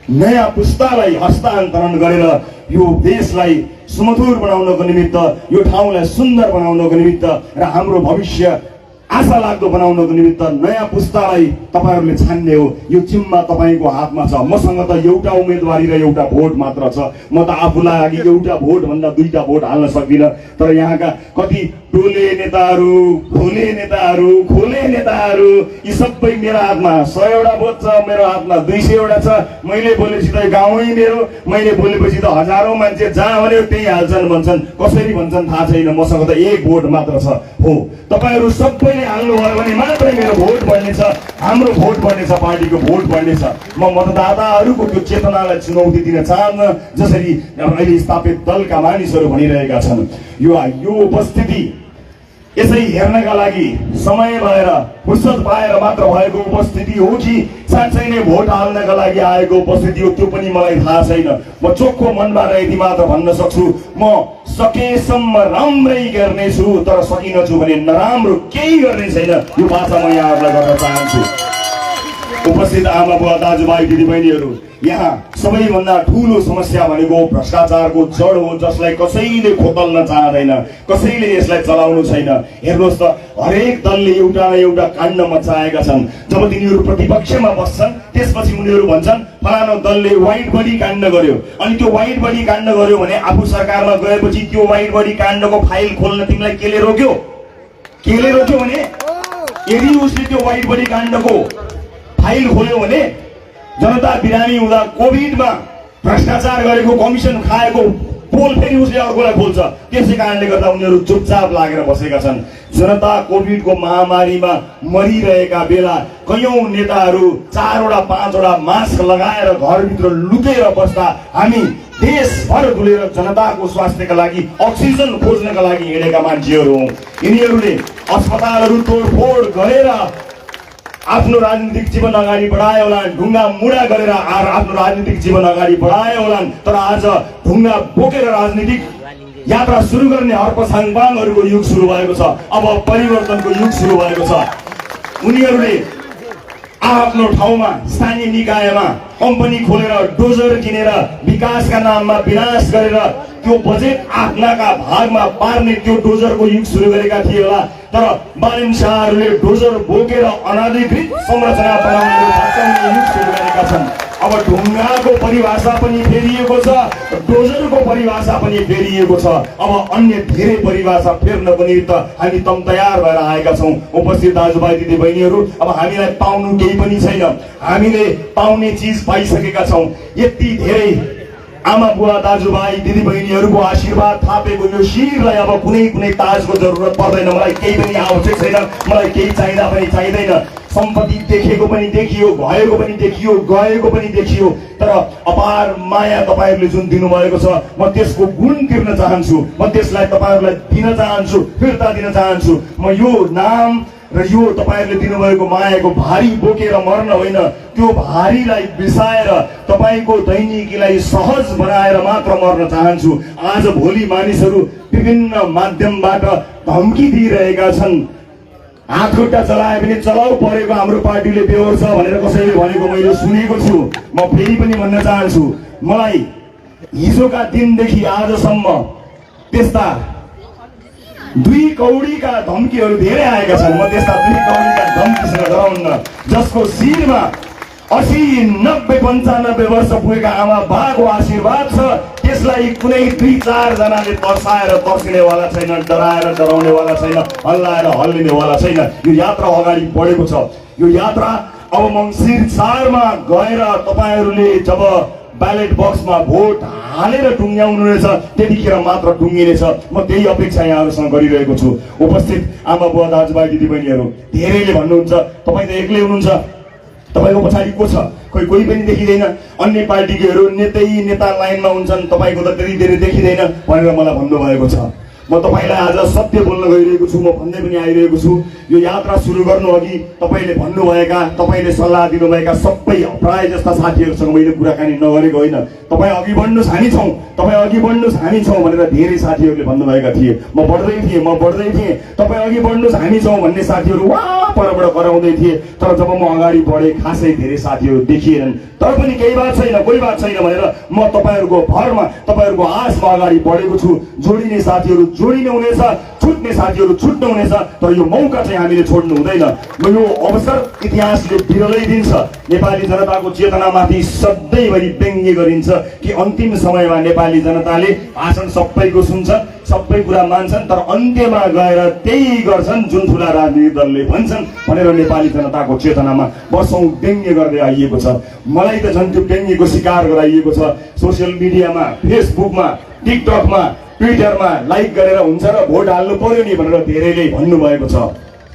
नयाँ पुस्तालाई हस्तान्तरण गरेर यो देशलाई सुमधुर बनाउनको निमित्त, यो ठाउँलाई सुन्दर बनाउनको निमित्त र हाम्रो भविष्य आशा लाग्दो बनाउनको निमित्त नयाँ पुस्तालाई तपाईँहरूले छान्ने हो। यो जिम्मा तपाईँको हातमा छ। मसँग त एउटा उम्मेदवारी र एउटा भोट मात्र छ। म त आफूलाई लागि एउटा भोट भन्दा 2टा भोट हाल्न सक्दिनँ। तर यहाँका कति डोले नेताहरू, खोले नेताहरू यी सबै मेरो हातमा 100 भोट छ, मेरो हातमा 200 छ। मैले बोलेपछि त गाउँै मेरो, मैले बोलेपछि त हजारौं मान्छे जहाँ भन्यो त्यही हाल्छन् भन्छन्। कसरी भन्छन् थाहा छैन। मसँग त 1 भोट मात्र छ। हो, तपाईँहरू सबैले हाल्नुभयो भने मात्रै मेरो भोट बढ्नेछ, हाम्रो भोट बढ्नेछ, पार्टीको भोट बढ्नेछ। म मतदाताहरूको त्यो चेतनालाई चुनौती दिन चाहन्न, जसरी अहिले स्थापित दलका मानिसहरू भनिरहेका छन्। यो उपस्थिति यसै हेर्नका लागि समय भएर फुर्सद पाएर मात्र भएको उपस्थिति हो कि साँच्चै नै भोट हाल्नका लागि आएको उपस्थिति हो त्यो पनि मलाई थाहा छैन। म चोखो मनबाट यति मात्र भन्न सक्छु, म सकेसम्म राम्रै गर्नेछु, तर सकिनछु भने नराम्रो केही गर्ने छैन। यो बाचा म यहाँहरूलाई गर्न चाहन्छु। उपस्थित आमा बुवा दाजुभाइ दिदीबहिनीहरू, यहाँ सबैभन्दा ठुलो समस्या भनेको भ्रष्टाचारको जड हो, जसलाई कसैले खोतल्न चाहँदैन, कसैले यसलाई चलाउनु छैन। हेर्नुहोस् त, हरेक दलले एउटा न एउटा काण्ड मचाएका छन्। जब तिनीहरू प्रतिपक्षमा बस्छन् त्यसपछि उनीहरू भन्छन् फलानो दलले वाइड बडी काण्ड गर्यो। अनि त्यो वाइड बडी काण्ड गर्यो भने आफू सरकारमा गएपछि त्यो वाइड बडी काण्डको फाइल खोल्न तिमीलाई केले रोक्यो? केले रोक्यो भने यदि उसले त्यो वाइड बडी काण्डको फाइल खोल्यो भने जनता बिरामी हुँदा कोभिडमा भ्रष्टाचार गरेको, कमिसन खाएको पोल फेरि उसले अर्कोलाई खोल्छ। त्यसै कारणले गर्दा उनीहरू चुपचाप लागेर बसेका छन्। जनता कोभिडको महामारीमा मरिरहेका बेला कयौं नेताहरू 4वटा 5वटा मास्क लगाएर घरभित्र लुकेर बस्दा हामी देशभर डुलेर जनताको स्वास्थ्यका लागि अक्सिजन खोज्नका लागि हिँडेका मान्छेहरू हौं। यिनीहरूले अस्पतालहरू तोडफोड गरेर आफ्नो राजनीतिक जीवन अगाडि बढाए होला, ढुङ्गा मुडा गरेर आफ्नो राजनीतिक जीवन अगाडि बढाए होला। तर आज ढुङ्गा बोकेर राजनीतिक यात्रा सुरु गर्ने हर्पसाङपाङहरूको युग सुरु भएको छ। अब परिवर्तनको युग सुरु भएको छ। उनीहरूले आफ्नो ठाउँमा स्थानीय निकायमा कम्पनी खोलेर डोजर किनेर विकासका नाममा विनाश गरेर त्यो बजेट आफ्नाका भागमा पार्ने त्यो डोजरको युग सुरु गरेका थिए होला। तर बालिन शाहहरूले डोजर बोकेर अनाधिकृत संरचना बनाउने युग सुरु गरेका छन्। अब ढुङ्गाको परिभाषा पनि फेरिएको छ, डोजरको परिभाषा पनि फेरिएको छ। अब अन्य धेरै परिभाषा फेर्न पनि त हामी तम तयार भएर आएका छौँ। उपस्थित दाजुभाइ दिदी बहिनीहरू, अब हामीलाई पाउनु केही पनि छैन, हामीले पाउने चिज पाइसकेका छौँ। यति धेरै आमा बुवा दाजुभाइ दिदी बहिनीहरूको आशीर्वाद थापेको यो शिरलाई अब कुनै कुनै ताजको जरुरत पर्दैन। मलाई केही पनि आवश्यक छैन, मलाई केही चाहिँदा पनि चाहिँदैन। सम्पत्ति देखेको पनि देखियो, भएको पनि देखियो, गएको पनि देखियो, तर अपार माया तपाईँहरूले जुन दिनुभएको छ म त्यसको गुण तिर्न चाहन्छु, म त्यसलाई तपाईँहरूलाई दिन चाहन्छु, फिर्ता दिन चाहन्छु। म यो नाम र यो तपाईँहरूले दिनुभएको मायाको भारी बोकेर मर्न होइन, त्यो भारीलाई बिसाएर तपाईँको दैनिकीलाई सहज बनाएर मात्र मर्न चाहन्छु। आज भोलि मानिसहरू विभिन्न माध्यमबाट धम्की दिइरहेका छन्। हात खुट्टा चलाए पनि चलाउ परेको हाम्रो पार्टीले बेहोर छ भनेर कसैले भनेको मैले सुनेको छु। म फेरि पनि भन्न चाहन्छु, मलाई हिजोका दिनदेखि आजसम्म त्यस्ता 2 कौडीका धम्कीहरू धेरै आएका छन्। म त्यस्ता 2 कौडीका धम्कीसँग डराउन्न, जसको शिरमा 80, 90, 95 वर्ष पुगेका आमा बाको आशीर्वाद छ, त्यसलाई कुनै 2-4 जनाले तर्साएर तर्सिनेवाला छैन, डराएर डराउनेवाला छैन, हल्लाएर हल्लिनेवाला छैन। यो यात्रा अगाडि बढेको छ। यो यात्रा अब मङ्सिर 4मा गएर तपाईँहरूले जब ब्यालेट बक्समा भोट हालेर टुङ्ग्याउनु रहेछ त्यतिखेर मात्र टुङ्गिनेछ। म त्यही अपेक्षा यहाँहरूसँग गरिरहेको छु। उपस्थित आमा बुवा दाजुभाइ दिदी बहिनीहरू, धेरैले भन्नुहुन्छ तपाईँ त एक्लै हुनुहुन्छ, तपाईँको पछाडि को छ? कोही पनि देखिँदैन, अन्य पार्टीकोहरू नेता लाइनमा हुन्छन्, तपाईँको त त्यति धेरै देखिँदैन भनेर मलाई भन्नुभएको छ। म तपाईँलाई आज सत्य बोल्न गइरहेको छु, म भन्दै पनि आइरहेको छु। यो यात्रा सुरु गर्नु अघि तपाईँले भन्नुभएका, तपाईँले सल्लाह दिनुभएका सबै प्राय जस्ता साथीहरूसँग मैले कुराकानी नगरेको होइन। तपाईँ अघि बढ्नुहोस् हामी छौँ, तपाईँ अघि बढ्नुहोस् हामी छौँ भनेर धेरै साथीहरूले भन्नुभएका थिए। म बढ्दै थिएँ, तपाईँ अघि बढ्नुहोस् हामी छौँ भन्ने साथीहरू वहाँ परबाट कराउँदै थिए। तर जब म अगाडि बढेँ खासै धेरै साथीहरू देखिएनन्। तर पनि केही बात छैन, कोही बात छैन भनेर म तपाईँहरूको भरमा, तपाईँहरूको आशमा अगाडि बढेको छु। जोडिने साथीहरू जोडिने हुनेछ, छुट्ने साथीहरू छुट्नु हुनेछ, तर यो मौका चाहिँ हामीले छोड्नु हुँदैन। यो अवसर इतिहासले बिरलै दिन्छ। नेपाली जनताको चेतनामाथि सधैँभरि व्यङ्ग्य गरिन्छ कि अन्तिम समयमा नेपाली जनताले भाषण सबैको सुन्छ, सबै कुरा मान्छन्, तर अन्त्यमा गएर त्यही गर्छन् जुन ठुला राजनीतिक दलले भन्छन् भनेर नेपाली जनताको चेतनामा वर्षौं व्यङ्ग्य गर्दै आइएको छ। मलाई त झन् त्यो व्यङ्ग्यको शिकार गराइएको छ। सोसियल मिडियामा, फेसबुकमा, टिकटकमा, ट्विटरमा लाइक गरेर हुन्छ र भोट हाल्नु पर्यो नि भनेर धेरैले भन्नुभएको छ।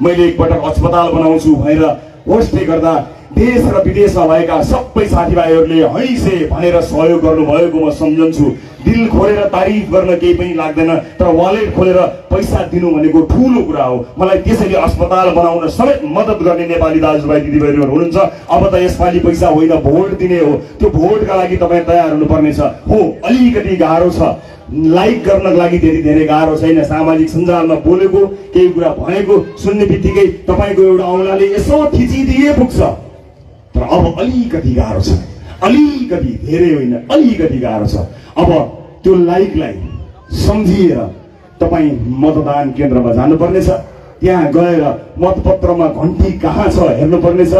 मैले एकपटक अस्पताल बनाउँछु भनेर होस्टले गर्दा देश र विदेशमा भएका सबै साथीभाइहरूले हैसे भनेर सहयोग गर्नुभएको म सम्झन्छु। दिल खोलेर तारिफ गर्न केही पनि लाग्दैन, तर वालेट खोलेर पैसा दिनु भनेको ठुलो कुरा हो। मलाई त्यसैले अस्पताल बनाउन समेत मद्दत गर्ने नेपाली दाजुभाइ दिदीबहिनीहरू हुनुहुन्छ। अब त यसपालि पैसा होइन, भोट दिने हो। त्यो भोटका लागि तपाईँ तयार हुनुपर्नेछ। हो, अलिकति गाह्रो छ, लाइक गर्नको लागि धेरै गाह्रो छैन। सामाजिक सञ्जालमा बोलेको, केही कुरा भनेको सुन्ने बित्तिकै तपाईँको एउटा औँलाले यसो थिचिदिए पुग्छ। तर अब अलिकति गाह्रो छ, अलिकति, धेरै होइन, अलिकति गाह्रो छ। अब त्यो लाइकलाई सम्झिएर तपाईँ मतदान केन्द्रमा जानुपर्नेछ। त्यहाँ गएर मतपत्रमा घन्टी कहाँ छ हेर्नुपर्नेछ।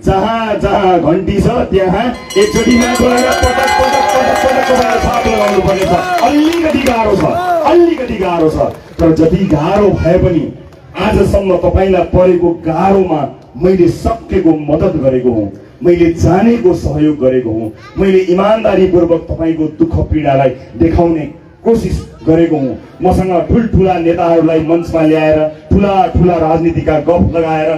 जहाँ जहाँ घन्टी छ त्यहाँ एकचोटिमा गएर पटक छाप लगाउनु पर्नेछ। अलिकति गाह्रो छ, तर जति गाह्रो भए पनि आजसम्म तपाईँलाई परेको गाह्रोमा मैले सकेको मद्दत गरेको हुँ, मैले जानेको सहयोग गरेको हुँ, मैले इमान्दारीपूर्वक तपाईँको दुःख पीडालाई देखाउने कोसिस गरेको हुँ। मसँग ठुल्ठुला नेताहरूलाई मञ्चमा ल्याएर ठुला राजनीतिका गफ लगाएर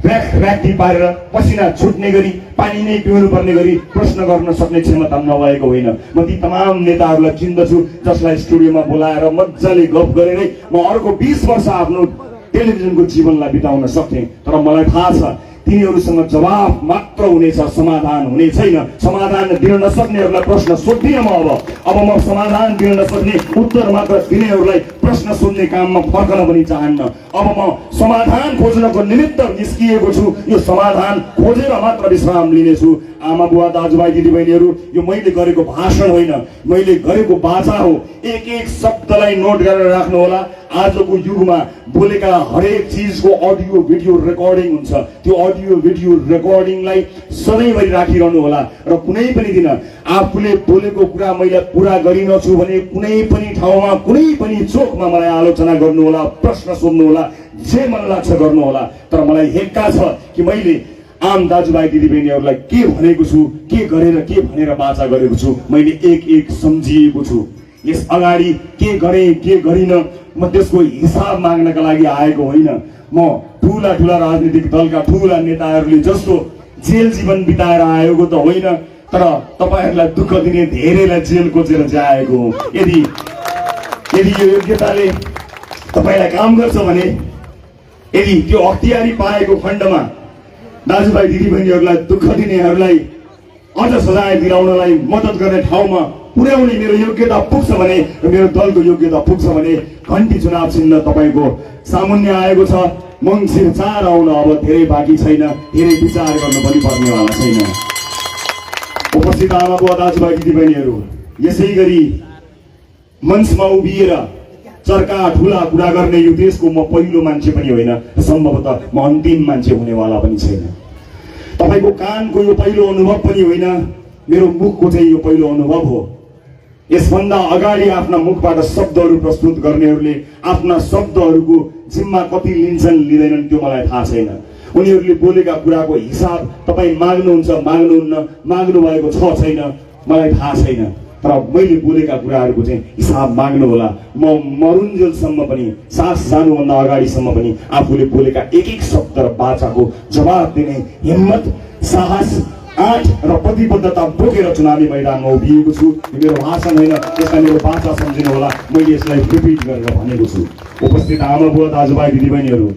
व्याख्या पारेर पसिना छुट्ने गरी, पानी नै पिउनु पर्ने गरी प्रश्न गर्न सक्ने क्षमता नभएको होइन। म ती तमाम नेताहरूलाई चिन्दछु जसलाई स्टुडियोमा बोलाएर मजाले गफ गरेरै म अर्को 20 वर्ष आफ्नो टेलिभिजनको जीवनलाई बिताउन सक्थेँ। तर मलाई थाहा छ तिनीहरूसँग जवाफ मात्र हुनेछ, समाधान हुने छैन। समाधान दिन नसक्नेहरूलाई प्रश्न सोध्दिनँ म। अब म समाधान दिन नसक्ने, उत्तर मात्र दिनेहरूलाई प्रश्न सोध्ने काममा फर्कन पनि चाहन्न। अब म समाधान खोज्नको निमित्त निस्किएको छु। यो समाधान खोजेर मात्र विश्राम लिनेछु। आमा बुवा दाजुभाइ दिदीबहिनीहरू, यो मैले गरेको भाषण होइन, मैले गरेको बाचा हो। एक एक शब्दलाई नोट गरेर राख्नु होला। आजको युगमा बोलेका हरेक चिजको अडियो भिडियो रेकर्डिङ हुन्छ। त्यो अडियो भिडियो रेकर्डिङलाई सधैँभरि राखिरहनु होला र कुनै पनि दिन आफूले बोलेको कुरा मैले पुरा गरिनछु भने कुनै पनि ठाउँमा कुनै पनि चोकमा मलाई आलोचना गर्नु होला, प्रश्न सोध्नु होला, जे मन लाग्छ गर्नु होला। तर मलाई हेक्का छ कि मैले आम दाजुभाइ दिदीबहिनीहरूलाई के भनेको छु, के गरेर के भनेर बाचा गरेको छु, मैले एक एक सम्झिएको छु। यस अगाडि के गरेँ के गरिनँ म त्यसको हिसाब माग्नका लागि आएको होइन। म ठुला ठुला राजनीतिक दलका ठुला नेताहरूले जस्तो जेल जीवन बिताएर आएको त होइन, तर तपाईहरूलाई दुःख दिने धेरैलाई जेल खोजेर चाहिँ आएको हो। यदि यो योग्यताले तपाईँलाई काम गर्छ भने, यदि त्यो अख्तियारी पाएको खण्डमा दाजुभाइ दिदीबहिनीहरूलाई दुःख दिनेहरूलाई अझ सजाय दिलाउनलाई मद्दत गर्ने ठाउँमा पुर्याउने मेरो योग्यता पुग्छ भने र मेरो दलको योग्यता पुग्छ भने घन्टी चुनाव चिन्ह तपाईँको सामुन्य आएको छ। मङ्सिर 4 आउन अब धेरै बाँकी छैन, धेरै विचार गर्नु पनि पर्नेवाला छैन। उपस्थित आमा बुवा दाजुभाइ दिदीबहिनीहरू, यसै गरी मञ्चमा उभिएर चर्का ठुला कुरा गर्ने यो देशको म पहिलो मान्छे पनि होइन, सम्भवतः म अन्तिम मान्छे हुनेवाला पनि छैन। तपाईँको कानको यो पहिलो अनुभव पनि होइन, मेरो मुखको चाहिँ यो पहिलो अनुभव हो। यसभन्दा अगाडि आफ्ना मुखबाट शब्दहरू प्रस्तुत गर्नेहरूले आफ्ना शब्दहरूको जिम्मा कति लिन्छन् लिँदैनन् त्यो मलाई थाहा छैन। उनीहरूले बोलेका कुराको हिसाब तपाईँ माग्नुहुन्छ माग्नुहुन्न, माग्नु भएको छ छैन मलाई थाहा छैन, तर मैले बोलेका कुराहरूको चाहिँ हिसाब माग्नु होला। म मरुन्जेलसम्म पनि, सास जानुभन्दा अगाडिसम्म पनि आफूले बोलेका एक एक शब्द र बाचाको जवाब दिने हिम्मत, साहस, आँट र प्रतिबद्धता बोकेर चुनावी मैदानमा उभिएको छु। यो मेरो भाषण होइन, यसलाई मेरो बाचा सम्झिनु होला। मैले यसलाई रिपिट गरेर भनेको छु। उपस्थित आमा बुवा दाजुभाइ दिदीबहिनीहरू,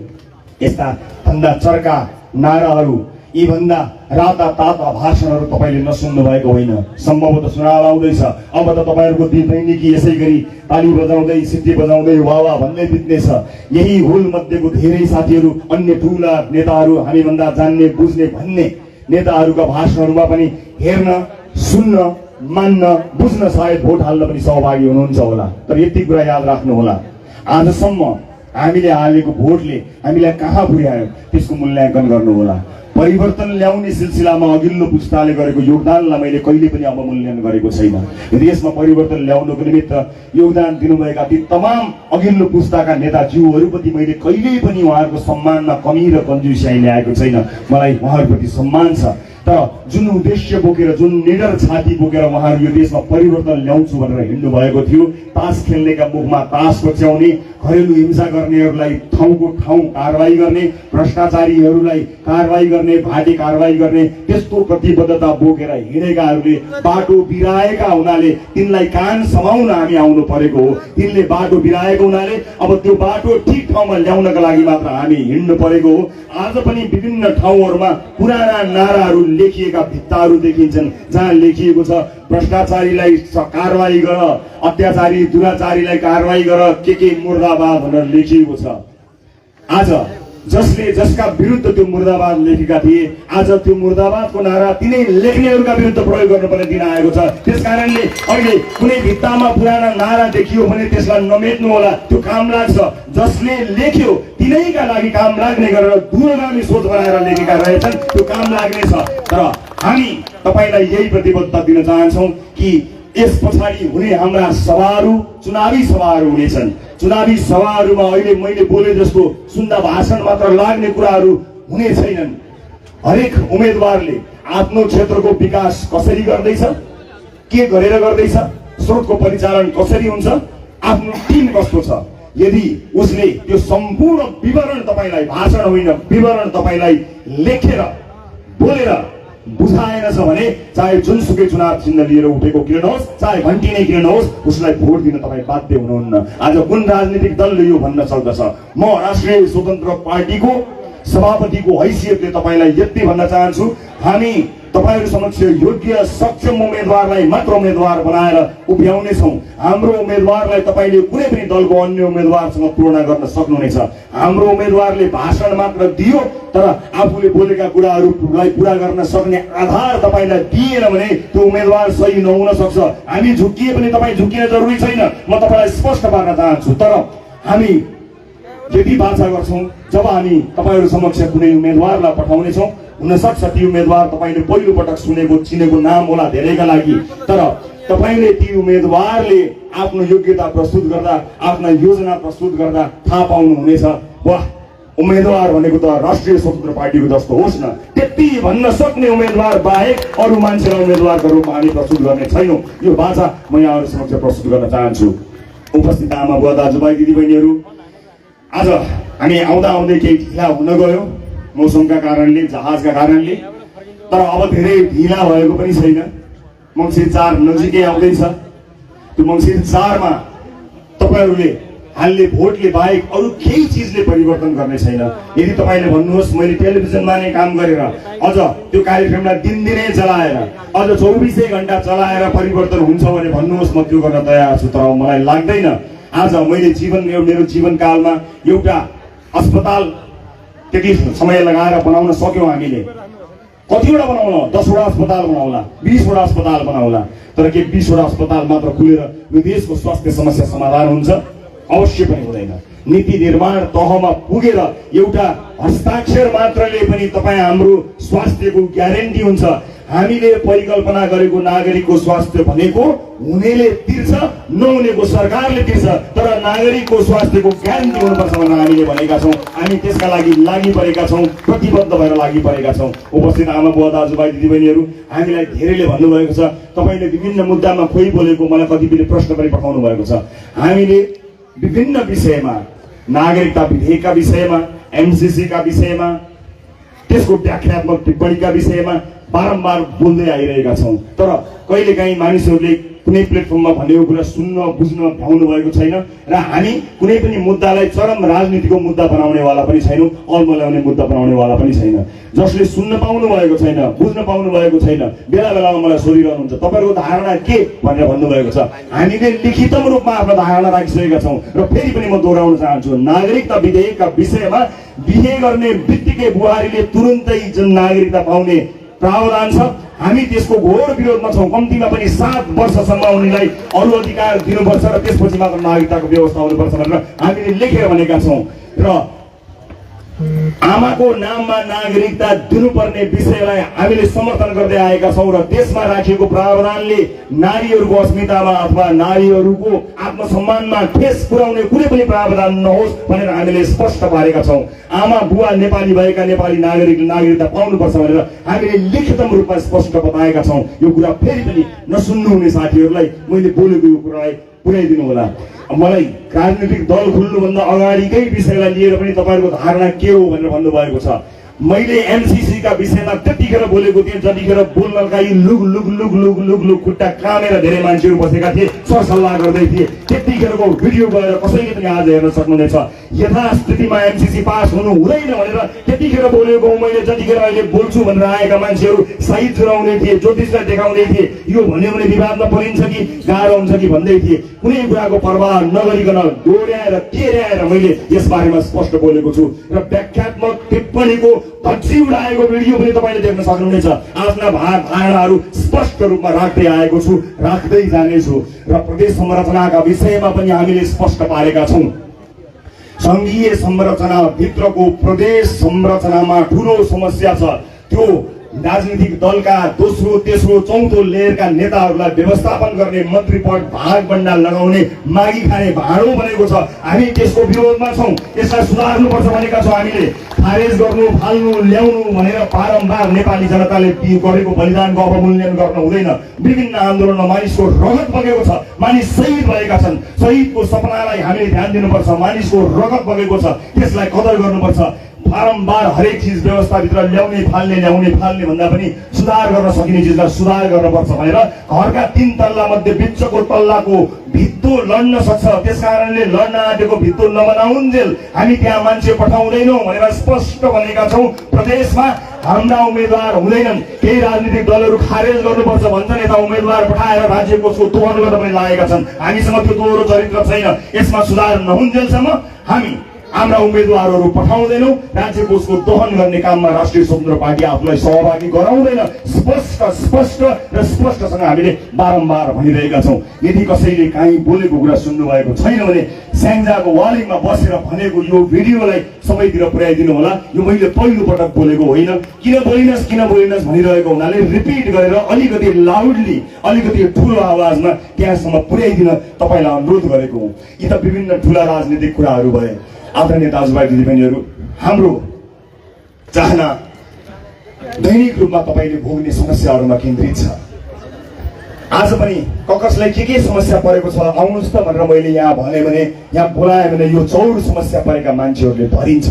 यस्ता भन्दा चर्का नाराहरू, यी भन्दा राता ताता भाषणहरू तपाईँले नसुन्नु भएको होइन। सम्भवतः चुनाव आउँदैछ, अब त तपाईँहरूको दैनिकी यसै गरी ताली बजाउँदै सिटी बजाउँदै वाह भन्दै बित्नेछ। यही हुल मध्येको धेरै साथीहरू, अन्य ठुला नेताहरू, हामीभन्दा जान्ने बुझ्ने भन्ने नेताहरूका भाषणहरूमा पनि हेर्न, सुन्न, मान्न, बुझ्न सायद भोट हाल्न पनि सहभागी हुनुहुन्छ होला। तर यति कुरा याद राख्नु होला, आजसम्म हामीले हालेको भोटले हामीलाई कहाँ पुर्यायो त्यसको मूल्याङ्कन गर्नु होला। परिवर्तन ल्याउने सिलसिलामा अघिल्लो पुस्ताले गरेको योगदानलाई मैले कहिले पनि अवमूल्यन गरेको छैन। देशमा परिवर्तन ल्याउनको निमित्त योगदान दिनुभएका ती तमाम अघिल्लो पुस्ताका नेताज्यूहरूप्रति मैले कहिल्यै पनि उहाँहरूको सम्मानमा कमी र कन्जुसियाइ ल्याएको छैन। मलाई उहाँहरूप्रति सम्मान छ। तर जुन उद्देश्य बोकेर, जुन निडर छाती बोकेर उहाँहरू यो देशमा परिवर्तन ल्याउँछु भनेर हिँड्नु भएको थियो, तास खेल्नेका मुखमा तास बच्याउने, घरेलु हिंसा गर्नेहरूलाई ठाउँको ठाउँ कारवाही गर्ने, भ्रष्टाचारीहरूलाई कारवाही गर्ने, भाटे कारवाही गर्ने, त्यस्तो प्रतिबद्धता बोकेर हिँडेकाहरूले बाटो बिराएका हुनाले तिनलाई कान समाउन हामी आउनु परेको हो। तिनले बाटो बिराएको हुनाले अब त्यो बाटो ठिक ठाउँमा ल्याउनका लागि मात्र हामी हिँड्नु परेको हो। आज पनि विभिन्न ठाउँहरूमा पुराना नाराहरू लेखिएका भित्ताहरू देखिन्छन्, जहाँ लेखिएको छ भ्रष्टाचारीलाई कारवाही गर, अत्याचारी दुराचारीलाई कारवाही गर, के मुर्दाबाद भनेर लेखिएको छ। आज जसले जसका विरुद्ध त्यो मुर्दाबाद लेखेका थिए, आज त्यो मुर्दाबादको नारा तिनै लेख्नेहरूका विरुद्ध प्रयोग गर्नुपर्ने दिन आएको छ। त्यसकारणले अहिले कुनै भित्तामा पुराना नारा देखियो भने त्यसलाई नमेट्नु होला, त्यो काम लाग्छ। जसले लेख्यो तिनैका लागि काम लाग्ने गरेर दूरगामी सोच बनाएर लेखेका रहेछन्, त्यो काम लाग्नेछ। तर हामी तपाईलाई यही प्रतिबद्धता दिन चाहन्छौँ कि यस पछाडि हुने हाम्रा सभाहरू चुनावी सभाहरू हुनेछन्। चुनावी सभाहरूमा अहिले मैले बोले जस्तो सुन्दा भाषण मात्र लाग्ने कुराहरू हुने छैनन्। हरेक उम्मेदवारले आफ्नो क्षेत्रको विकास कसरी गर्दैछ, के गरेर गर्दैछ, स्रोतको परिचालन कसरी हुन्छ, आफ्नो टिम कस्तो छ, यदि उसले त्यो सम्पूर्ण विवरण तपाईलाई, भाषण होइन विवरण तपाईलाई लेखेर बोलेर बुझाएनछ भने चाहे जुनसुकै चुनाव चिन्ह लिएर उठेको किन नहोस्, चाहे घन्टी नै किन नहोस्, उसलाई भोट दिन तपाईँ बाध्य हुनुहुन्न। आज कुन राजनीतिक दलले यो भन्न सक्दछ? म राष्ट्रिय स्वतन्त्र पार्टीको सभापतिको हैसियतले तपाईलाई यति भन्न चाहन्छु, हामी तपाईहरु समक्ष योग्य सक्षम उम्मेदवारलाई मात्र उम्मेदवार बनाएर उभ्याउने छौं। हाम्रो उम्मेदवारलाई तपाईले कुनै पनि दलको अन्य उम्मेदवारसँग तुलना गर्न सक्नुहुनेछ। हाम्रो उम्मेदवारले भाषण मात्र दियो तर आफूले बोलेका कुराहरूलाई पूरा गर्न सक्ने आधार तपाईलाई दिएन भने त्यो उम्मेदवार सही नहुन सक्छ। हामी झुकिए पनि तपाई झुकिन जरुरी छैन, म तपाईलाई स्पष्ट पार्न चाहन्छु। तर हामी यदि बाचा गर्छौं जब हामी तपाईहरु समक्ष कुनै उम्मेदवारलाई पठाउने छौं, हुन सक्छ ती उम्मेदवार तपाईले पहिलो पटक सुनेको चिनेको नाम होला धेरैका लागि, तर तपाईले ती उम्मेदवारले आफ्नो योग्यता प्रस्तुत गर्दा आफ्ना योजना प्रस्तुत गर्दा थाहा पाउनु हुनेछ, वाह उम्मेदवार भनेको त राष्ट्रिय स्वतन्त्र पार्टीको जस्तो होस् न, त्यति भन्न सक्ने उम्मेदवार बाहेक अरू मान्छेलाई उम्मेदवारको रूपमा हामी प्रस्तुत गर्ने छैनौं। यो बाचा म यहाँहरु समक्ष प्रस्तुत गर्न चाहन्छु। उपस्थित आमा बुवा दाजुभाइ दिदीबहिनीहरु, आज हामी आउँदा आउँदै केही ढिला हुन गयो मौसमका कारणले, जहाजका कारणले, तर अब धेरै ढिला भएको पनि छैन। मङ्सिर 4 नजिकै आउँदैछ। त्यो मङ्सिर 4 मा तपाईहरुले हालले भोटले बाहेक अरू केही चिजले परिवर्तन गर्ने छैन। यदि तपाईले भन्नुहोस् मैले टेलिभिजनमा नै काम गरेर अझ त्यो कार्यक्रमलाई दिनदिनै चलाएर अझ 24 घण्टा चलाएर परिवर्तन हुन्छ भने भन्नुहोस्, म त्यो गर्न तयार छु। तर मलाई लाग्दैन आज मैले मेरो जीवनकालमा एउटा अस्पताल त्यति समय लगाएर बनाउन सक्यौं। हामीले कतिवटा बनाउला, 10 वटा अस्पताल बनाउला, 20 वटा अस्पताल बनाउला, तर के 20 वटा अस्पताल मात्र खुलेर यो देशको स्वास्थ्य समस्या समाधान हुन्छ? अवश्य पनि हुँदैन। नीति निर्माण तहमा पुगेर एउटा हस्ताक्षर मात्रले पनि तपाई हाम्रो स्वास्थ्यको ग्यारेन्टी हुन्छ। हामीले परिकल्पना गरेको नागरिकको स्वास्थ्य भनेको हुनेले तिर्छ, नहुनेको सरकारले तिर्छ, तर नागरिकको स्वास्थ्यको ग्यारेन्टी हुनुपर्छ भनेर हामीले भनेका छौं। हामी त्यसका लागि लागि परेका छौं, प्रतिबद्ध भएर लागि परेका छौं। उपस्थित आमा बुवा दाजुभाइ दिदीबहिनीहरु, हामीलाई धेरैले भन्नुभएको छ तपाईले विभिन्न मुद्दामा खोइ बोलेको, मलाई कतिपयले प्रश्न पनि पठाउनु भएको छ। हामीले विभिन्न विषयमा, नागरिकता विधेयकका विषयमा, एमसीसी का विषयमा, त्यसको व्याख्यात्मक टिप्पणीका विषयमा बारम्बार बोल्दै आइरहेका छौं। तर कहिलेकाहीँ मानिसहरूले कुनै प्लेटफर्ममा भनेको कुरा सुन्न बुझ्न भ्याउनु भएको छैन र हामी कुनै पनि मुद्दालाई चरम राजनीतिको मुद्दा बनाउनेवाला पनि छैनौं, अल्मल्याउने मुद्दा बनाउनेवाला पनि छैन। जसले सुन्न पाउनु भएको छैन, बुझ्न पाउनु भएको छैन, बेला बेलामा मलाई सोधिरहनुहुन्छ तपाईहरुको धारणा के भनेर भन्नुभएको छ। हामीले लिखितम रूपमा आफ्नो धारणा राखिसकेका छौं र फेरि पनि म दोहोर्याउन चाहन्छु, नागरिकता विधेयकका विषयमा बिहे गर्ने बित्तिकै बुहारीले तुरुन्तै जुन नागरिकता पाउने प्रावधान छ, हामी त्यसको घोर विरोधमा छौं। कम्तीमा पनि 7 वर्षसम्म उनीलाई अरु अधिकार दिनुपर्छ र त्यसपछि मात्र नागरिकताको व्यवस्था हुनुपर्छ भनेर हामीले लेखेर भनेका छौं। र आमाको नाममा नागरिकता दिनुपर्ने विषयलाई हामीले समर्थन गर्दै आएका छौं र देशमा राखिएको प्रावधानले नारीहरूको अस्मितामा अथवा नारीहरूको आत्मसम्मानमा ठेस पुर्याउने कुनै पनि प्रावधान नहोस् भनेर हामीले स्पष्ट पारेका छौं। आमा बुवा नेपाली भएका नेपाली नागरिकले नागरिकता पाउनुपर्छ भनेर हामीले लिखितम रूपमा स्पष्ट बताएका छौं। यो कुरा फेरि पनि नसुन्नुहुने साथीहरूलाई मैले बोलेको यो कुरालाई पुर्याइदिनु होला। मलाई राजनीतिक दल खुल्नुभन्दा अगाडिकै विषयलाई लिएर पनि तपाईहरुको धारणा के हो भनेर भन्नुभएको छ। मैले एमसीसी का विषयमा त्यतिखेर बोलेको थिएँ जतिखेर बोल्नका यी लुग लुग लुग लुग लुग लुग खुट्टा कामेर धेरै मान्छेहरू बसेका थिए, सरसल्लाह गर्दै थिए। त्यतिखेरको भिडियो गएर कसैले पनि आज हेर्न सक्नुहुनेछ। यथास्थितिमा एमसीसी पास हुनु हुँदैन भनेर त्यतिखेर बोलेको मैले, जतिखेर अहिले बोल्छु भनेर आएका मान्छेहरू सही जुराउँदै थिए, ज्योतिषलाई देखाउँदै थिए, यो भन्यो भने विवादमा परिन्छ कि गाह्रो हुन्छ कि भन्दै थिए। कुनै कुराको पर्वाह नगरिकन दोहोर्याएर टेर्याएर मैले यसबारेमा स्पष्ट बोलेको छु र व्याख्यात्मक टिप्पणीको धज्जी उडाएको भिडियो पनि तपाईले देख्न सक्नुहुनेछ। आफ्ना धारणाहरू स्पष्ट रूपमा राख्दै आएको छु, राख्दै जानेछु र प्रदेश संरचनाका विषयमा पनि हामीले स्पष्ट पारेका छौं। संघीय संरचना भित्रको प्रदेश संरचनामा ठूलो समस्या छ। त्यो राजनीतिक दलका दोस्रो तेस्रो चौथो लेयरका नेताहरूलाई व्यवस्थापन गर्ने मन्त्री पद भागभण्डा लगाउने मागी खाने भाँडो बनेको छ। हामी त्यसको विरोधमा छौं। यसलाई सुधार्नुपर्छ भनेका छौं। हामीले खारेज गर्नु, फाल्नु, ल्याउनु भनेर बारम्बार नेपाली जनताले गरेको बलिदानको अपमूल्यन गर्न हुँदैन। विभिन्न आन्दोलनमा मानिसको रगत बगेको छ, मानिस शहीद भएका छन्। शहीदको सपनालाई हामीले ध्यान दिनुपर्छ। मानिसको रगत बगेको छ, त्यसलाई कदर गर्नुपर्छ। बारम्बार हरेक चिज व्यवस्थाभित्र ल्याउने फाल्ने भन्दा पनि सुधार गर्न सकिने चिजलाई सुधार गर्नुपर्छ भनेर घरका 3 तल्ला मध्ये बिचको तल्लाको भित्तो लड्न सक्छ, त्यसकारणले लड्न आँटेको भित्तो नबनाउन्जेल हामी त्यहाँ मान्छे पठाउँदैनौँ भनेर स्पष्ट भनेका छौँ। प्रदेशमा हाम्रा उम्मेदवार हुँदैनन्, केही राजनीतिक दलहरू खारेज गर्नुपर्छ भन्छन्, यता उम्मेदवार पठाएर राज्य कोषको दोहन गर्न पनि लागेका छन्। हामीसँग त्यो दोहोरो चरित्र छैन। यसमा सुधार नहुन्जेलसम्म हामी हाम्रा उम्मेदवारहरू पठाउँदैनौँ। राज्य कोषको दोहन गर्ने काममा राष्ट्रिय स्वतन्त्र पार्टी आफूलाई सहभागी गराउँदैन। स्पष्ट र स्पष्टसँग हामीले बारम्बार भनिरहेका छौँ। यदि कसैले काहीँ बोलेको कुरा सुन्नुभएको छैन भने स्याङ्जाको वालिङमा बसेर भनेको यो भिडियोलाई सबैतिर पुर्याइदिनु होला। यो मैले पहिलो पटक बोलेको होइन। किन बोलिनस् भनिरहेको हुनाले रिपिट गरेर अलिकति लाउडली, अलिकति ठुलो आवाजमा त्यहाँसम्म पुर्याइदिन तपाईँलाई अनुरोध गरेको हुँ। यी त विभिन्न ठुला राजनीतिक कुराहरू भए। आदरणीय दाजुभाइ दिदीबहिनीहरू, हाम्रो चाहना दैनिक रूपमा तपाईँले भोग्ने समस्याहरूमा केन्द्रित छ। आज पनि कसलाई के समस्या परेको छ आउनुहोस् त भनेर मैले यहाँ भने यहाँ बोलाएँ भने यो चौर समस्या परेका मान्छेहरूले भरिन्छ।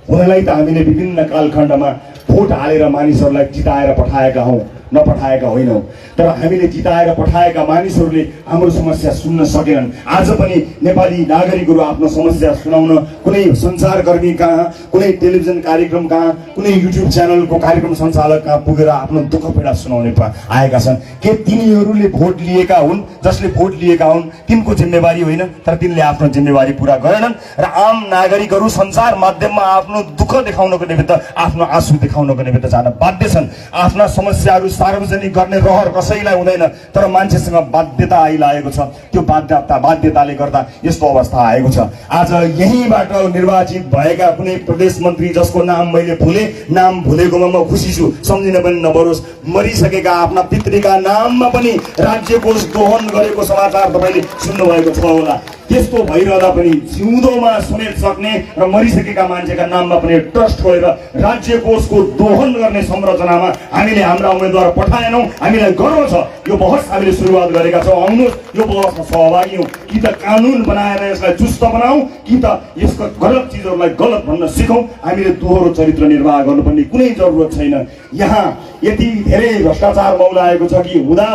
उनीहरूलाई त हामीले विभिन्न कालखण्डमा भोट हालेर मानिसहरूलाई जिताएर पठाएका हौँ, नपठाएका होइनौँ। तर हामीले जिताएर पठाएका मानिसहरूले हाम्रो समस्या सुन्न सकेनन्। आज पनि नेपाली नागरिकहरू आफ्नो समस्या सुनाउन कुनै सञ्चारकर्मी कहाँ, कुनै टेलिभिजन कार्यक्रम कहाँ, कुनै युट्युब च्यानलको कार्यक्रम सञ्चालक कहाँ पुगेर आफ्नो दुःख पीडा सुनाउने आएका छन्। के तिनीहरूले भोट लिएका हुन्? जसले भोट लिएका हुन् तिनको जिम्मेवारी होइन, तर तिनले आफ्नो जिम्मेवारी पुरा गरेनन् र आम नागरिकहरू सञ्चार माध्यममा आफ्नो दुःख देखाउनको निमित्त, आफ्नो आँसु देखाउनको निमित्त जान बाध्य छन्। आफ्ना समस्याहरू सार्वजनिक गर्ने रहर कसैलाई हुँदैन, तर मान्छेसँग बाध्यता आइलागेको छ। त्यो बाध्यताले गर्दा यस्तो अवस्था आएको छ। आज यहीँबाट निर्वाचित भएका कुनै प्रदेश मन्त्री जसको नाम मैले नाम भुलेकोमा म खुसी छु, सम्झिन पनि नपरोस्, मरिसकेका आफ्ना पितृका नाममा पनि राज्य कोष दोहन गरेको समाचार तपाईँले सुन्नुभएको छ होला। त्यस्तो भइरहँदा पनि जिउँदोमा समेत सक्ने र मरिसकेका मान्छेका नाममा पनि ट्रस्ट खोलेर राज्य कोषको दोहन गर्ने संरचनामा हामीले हाम्रा उम्मेदवार पठाएनौँ। हामीलाई गर्व छ। यो बहस हामीले सुरुवात गरेका छौँ। आउनुहोस्, यो बहसमा सहभागी हौँ। कि त कानुन बनाएर यसलाई चुस्त बनाऊ, कि त यसको गलत चिजहरूलाई गलत भन्न सिकौँ। हामीले दोहोरो चरित्र निर्वाह गर्नुपर्ने कुनै जरुरत छैन। यहाँ यति धेरै भ्रष्टाचार मौलाएको छ कि हुँदा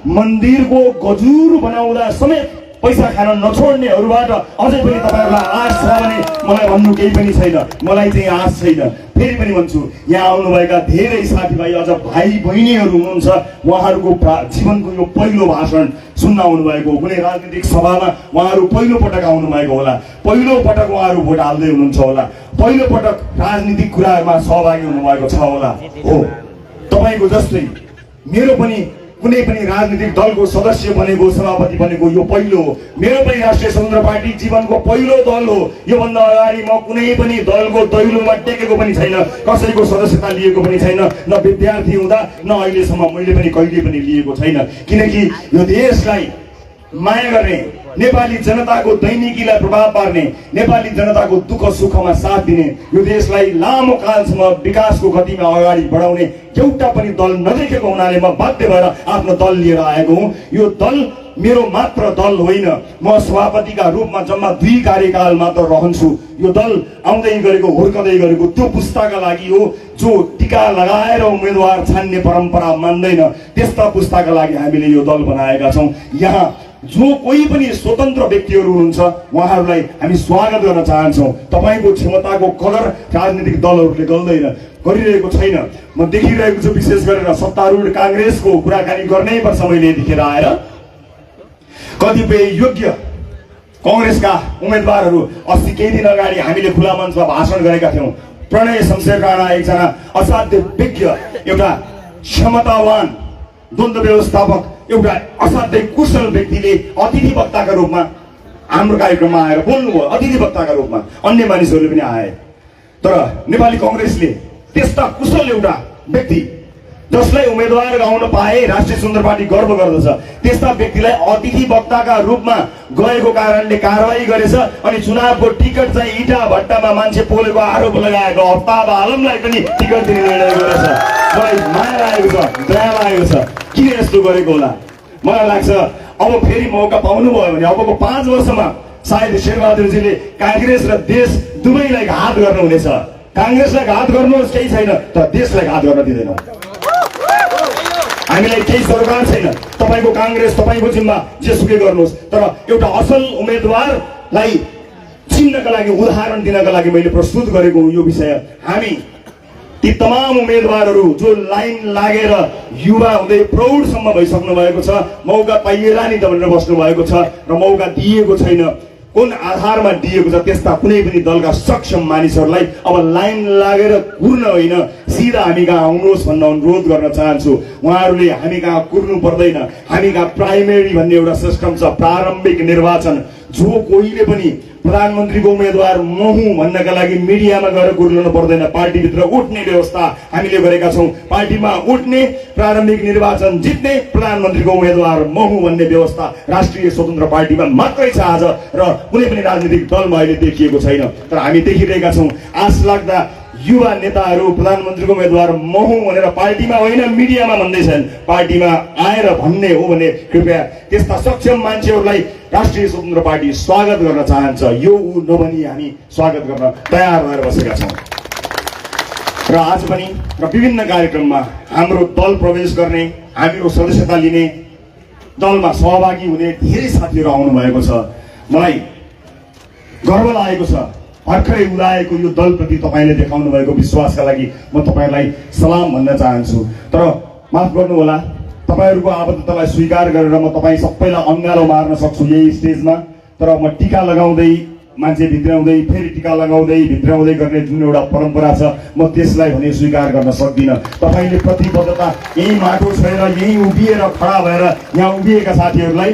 मन्दिरको गजुर बनाउँदा समेत पैसा खान नछोड्नेहरूबाट अझै पनि तपाईँहरूलाई आश छ भने मलाई भन्नु केही पनि छैन। मलाई चाहिँ आश छैन। फेरि पनि भन्छु, यहाँ आउनुभएका धेरै साथीभाइ अझ भाइ बहिनीहरू हुनुहुन्छ, उहाँहरूको जीवनको यो पहिलो भाषण सुन्न आउनुभएको हो। कुनै राजनीतिक सभामा उहाँहरू पहिलो पटक आउनुभएको होला, पहिलो पटक उहाँहरू भोट हाल्दै हुनुहुन्छ होला, पहिलो पटक राजनीतिक कुराहरूमा सहभागी हुनुभएको छ होला। हो, तपाईँको जस्तै मेरो पनि कुनै पनि राजनीतिक दलको सदस्य बनेको, सभापति बनेको यो पहिलो हो। मेरो पनि राष्ट्रिय स्वतन्त्र पार्टी जीवनको पहिलो दल हो। योभन्दा अगाडि म कुनै पनि दलको दैलोमा टेकेको पनि छैन, कसैको सदस्यता लिएको पनि छैन, न विद्यार्थी हुँदा न अहिलेसम्म मैले पनि कहिले पनि लिएको छैन। किनकि यो देशलाई माया गर्ने, नेपाली जनताको दैनिकीलाई प्रभाव पार्ने, नेपाली जनताको दुःख सुखमा साथ दिने, यो देशलाई लामो कालसम्म विकासको गतिमा अगाडि बढाउने एउटा पनि दल नदेखेको हुनाले म बाध्य भएर आफ्नो दल लिएर आएको हुँ। यो दल मेरो मात्र दल होइन। म सभापतिका रूपमा जम्मा 2 कार्यकाल मात्र रहन्छु। यो दल आउँदै गरेको, हुर्कदै गरेको त्यो पुस्ताका लागि हो जो टिका लगाएर उम्मेदवार छान्ने परम्परा मान्दैन। त्यस्ता पुस्ताका लागि हामीले यो दल बनाएका छौँ। यहाँ जो कोही पनि स्वतन्त्र व्यक्तिहरू हुनुहुन्छ उहाँहरूलाई हामी स्वागत गर्न चाहन्छौँ। तपाईँको क्षमताको कदर राजनीतिक दलहरूले गरिरहेको छैन। म देखिरहेको छु विशेष गरेर सत्तारूढ काङ्ग्रेसको कुराकानी गर्नै पर्छ। मैले यतिखेर आएर कतिपय योग्य कङ्ग्रेसका उम्मेदवारहरू अस्ति केही दिन अगाडि हामीले खुला मञ्चमा भाषण गरेका थियौँ। प्रणय शमशेर राणा एकजना असाध्य विज्ञ, एउटा क्षमतावान द्वन्द्व व्यवस्थापक, एउटा असाध्यै कुशल व्यक्तिले अतिथि वक्ताका रूपमा हाम्रो कार्यक्रममा आएर बोल्नुभयो। अतिथि वक्ताका रूपमा अन्य मानिसहरूले पनि आए। तर नेपाली कङ्ग्रेसले त्यस्ता कुशल एउटा व्यक्ति जसलाई उम्मेदवार गाउन पाए राष्ट्रिय स्वतन्त्र पार्टी गर्व गर्दछ, त्यस्ता व्यक्तिलाई अतिथि वक्ताका रूपमा गएको कारणले कारवाही गरेछ। अनि चुनावको टिकट चाहिँ इटा भट्टामा मान्छे पोलेको आरोप लगाएको अफ्ताब आलमलाई पनि टिकट दिने निर्णय गरेछ। मलाई माया लागेको छ, दया लागेको छ। किन यस्तो गरेको होला? मलाई लाग्छ अब फेरि मौका पाउनुभयो भने अबको 5 वर्षमा सायद शेरबहादुरजीले काङ्ग्रेस र देश दुवैलाई घात गर्नुहुनेछ। काङ्ग्रेसलाई घात गर्नुहोस् केही छैन, तर देशलाई घात गर्न दिँदैनौँ। हामीलाई केही सरकार छैन, तपाईँको काङ्ग्रेस तपाईँको जिम्मा जेसुकै गर्नुहोस्, तर एउटा असल उम्मेदवारलाई चिन्नका लागि, उदाहरण दिनका लागि मैले प्रस्तुत गरेको यो विषय। हामी ती तमाम उम्मेदवारहरू जो लाइन लागेर युवा हुँदै प्रौढसम्म भइसक्नु भएको छ, मौका पाइएला नि त भनेर बस्नु भएको छ र मौका दिएको छैन, कुन आधारमा दिएको छ, त्यस्ता कुनै पनि दलका सक्षम मानिसहरूलाई अब लाइन लागेर कुर्न होइन, सिधा हामी कहाँ आउनुहोस् भन्न अनुरोध गर्न चाहन्छु। उहाँहरूले हामी कहाँ कुर्नु पर्दैन। हामी कहाँ प्राइमेरी भन्ने एउटा सिस्टम छ, प्रारम्भिक निर्वाचन। जो कोहीले पनि प्रधानमन्त्रीको उम्मेदवार म हुँ भन्नका लागि मिडियामा गएर कुर्नु पर्दैन, पार्टीभित्र उठ्ने व्यवस्था हामीले गरेका छौँ। पार्टीमा उठ्ने, प्रारम्भिक निर्वाचन जित्ने, प्रधानमन्त्रीको उम्मेदवार म हुँ भन्ने व्यवस्था राष्ट्रिय स्वतन्त्र पार्टीमा मात्रै छ आज, र कुनै पनि राजनीतिक दलमा अहिले देखिएको छैन। तर हामी देखिरहेका छौँ आश लाग्दा युवा नेताहरू प्रधानमन्त्रीको उम्मेदवार म हुँ भनेर पार्टीमा होइन मिडियामा भन्दैछन्। पार्टीमा आएर भन्ने हो भने कृपया त्यस्ता सक्षम मान्छेहरूलाई राष्ट्रिय स्वतन्त्र पार्टी स्वागत गर्न चाहन्छ। यो ऊ नभनी हामी स्वागत गर्न तयार भएर बसेका छौँ। र आज पनि र विभिन्न कार्यक्रममा हाम्रो दल प्रवेश गर्ने, हाम्रो सदस्यता लिने, दलमा सहभागी हुने धेरै साथीहरू आउनु भएको छ। मलाई गर्व लागेको छ भर्खरै उदाएको यो दलप्रति तपाईँले देखाउनु भएको विश्वासका लागि म तपाईँलाई सलाम भन्न चाहन्छु। तर माफ गर्नुहोला, तपाईँहरूको आबद्धतालाई स्वीकार गरेर म तपाईँ सबैलाई अँगालो मार्न सक्छु यही स्टेजमा, तर म टिका लगाउँदै मान्छे भित्राउँदै फेरि टिका लगाउँदै भित्राउँदै गर्ने जुन एउटा परम्परा छ, म त्यसलाई भने स्वीकार गर्न सक्दिनँ। तपाईँले प्रतिबद्धता यही माटो छोएर यही उभिएर खडा भएर यहाँ उभिएका साथीहरूलाई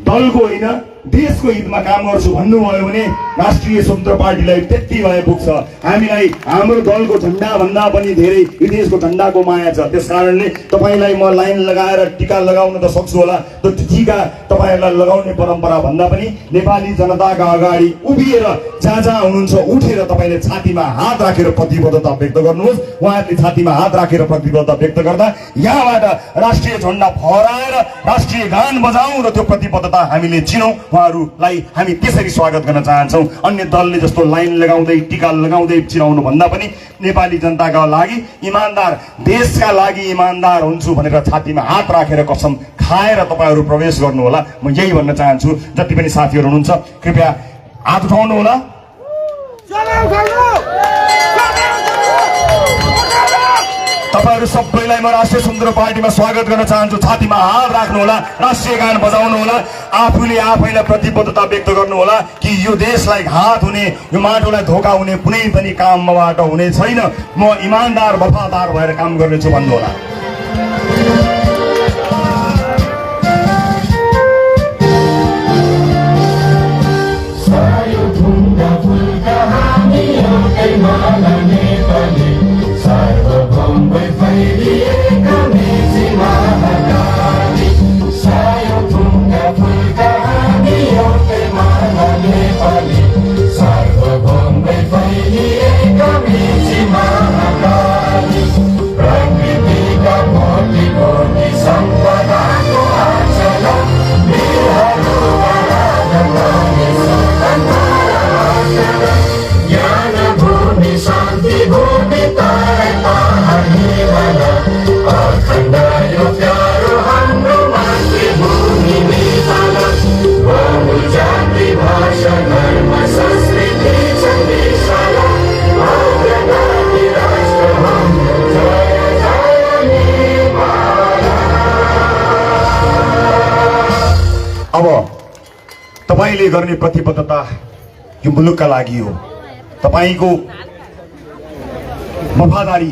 दलको होइन देशको हितमा काम गर्छु भन्नुभयो भने राष्ट्रिय स्वतन्त्र पार्टीलाई त्यति भए पुग्छ। हामीलाई हाम्रो दलको झन्डा भन्दा पनि धेरै यो देशको झन्डाको माया छ। त्यस कारणले तपाईँलाई म लाइन लगाएर टिका लगाउन त सक्छु होला, तर टिका तपाईँहरूलाई लगाउने परम्परा भन्दा पनि नेपाली जनताका अगाडि उभिएर जहाँ जहाँ हुनुहुन्छ उठेर तपाईँले छातीमा हात राखेर प्रतिबद्धता व्यक्त गर्नुहोस्। उहाँहरूले छातीमा हात राखेर प्रतिबद्धता व्यक्त गर्दा यहाँबाट राष्ट्रिय झन्डा फहराएर राष्ट्रिय गान बजाउँ र त्यो प्रतिबद्धता हामीले चिनौँ। उहाँहरूलाई हामी त्यसरी स्वागत गर्न चाहन्छौँ। अन्य दलले जस्तो लाइन लगाउँदै टिका लगाउँदै चिनाउनु भन्दा पनि नेपाली जनताका लागि इमान्दार, देशका लागि इमान्दार हुन्छु भनेर छातीमा हात राखेर कसम खाएर तपाईँहरू प्रवेश गर्नु होला। म यही भन्न चाहन्छु। जति पनि साथीहरू हुनुहुन्छ कृपया हात उठाउनु होला। तपाईँहरू सबैलाई म राष्ट्रिय स्वतन्त्र पार्टीमा स्वागत गर्न चाहन्छु। छातीमा हात राख्नु होला, राष्ट्रिय गान बजाउनु होला, आफूले आफैलाई प्रतिबद्धता व्यक्त गर्नु होला कि यो देशलाई घात हुने, यो माटोलाई धोका हुने कुनै पनि कामबाट हुने छैन। म इमान्दार वफादार भएर काम गर्नेछु भन्नु होला। अब तपाईँले गर्ने प्रतिबद्धता यो मुलुकका लागि हो। तपाईँको वफादारी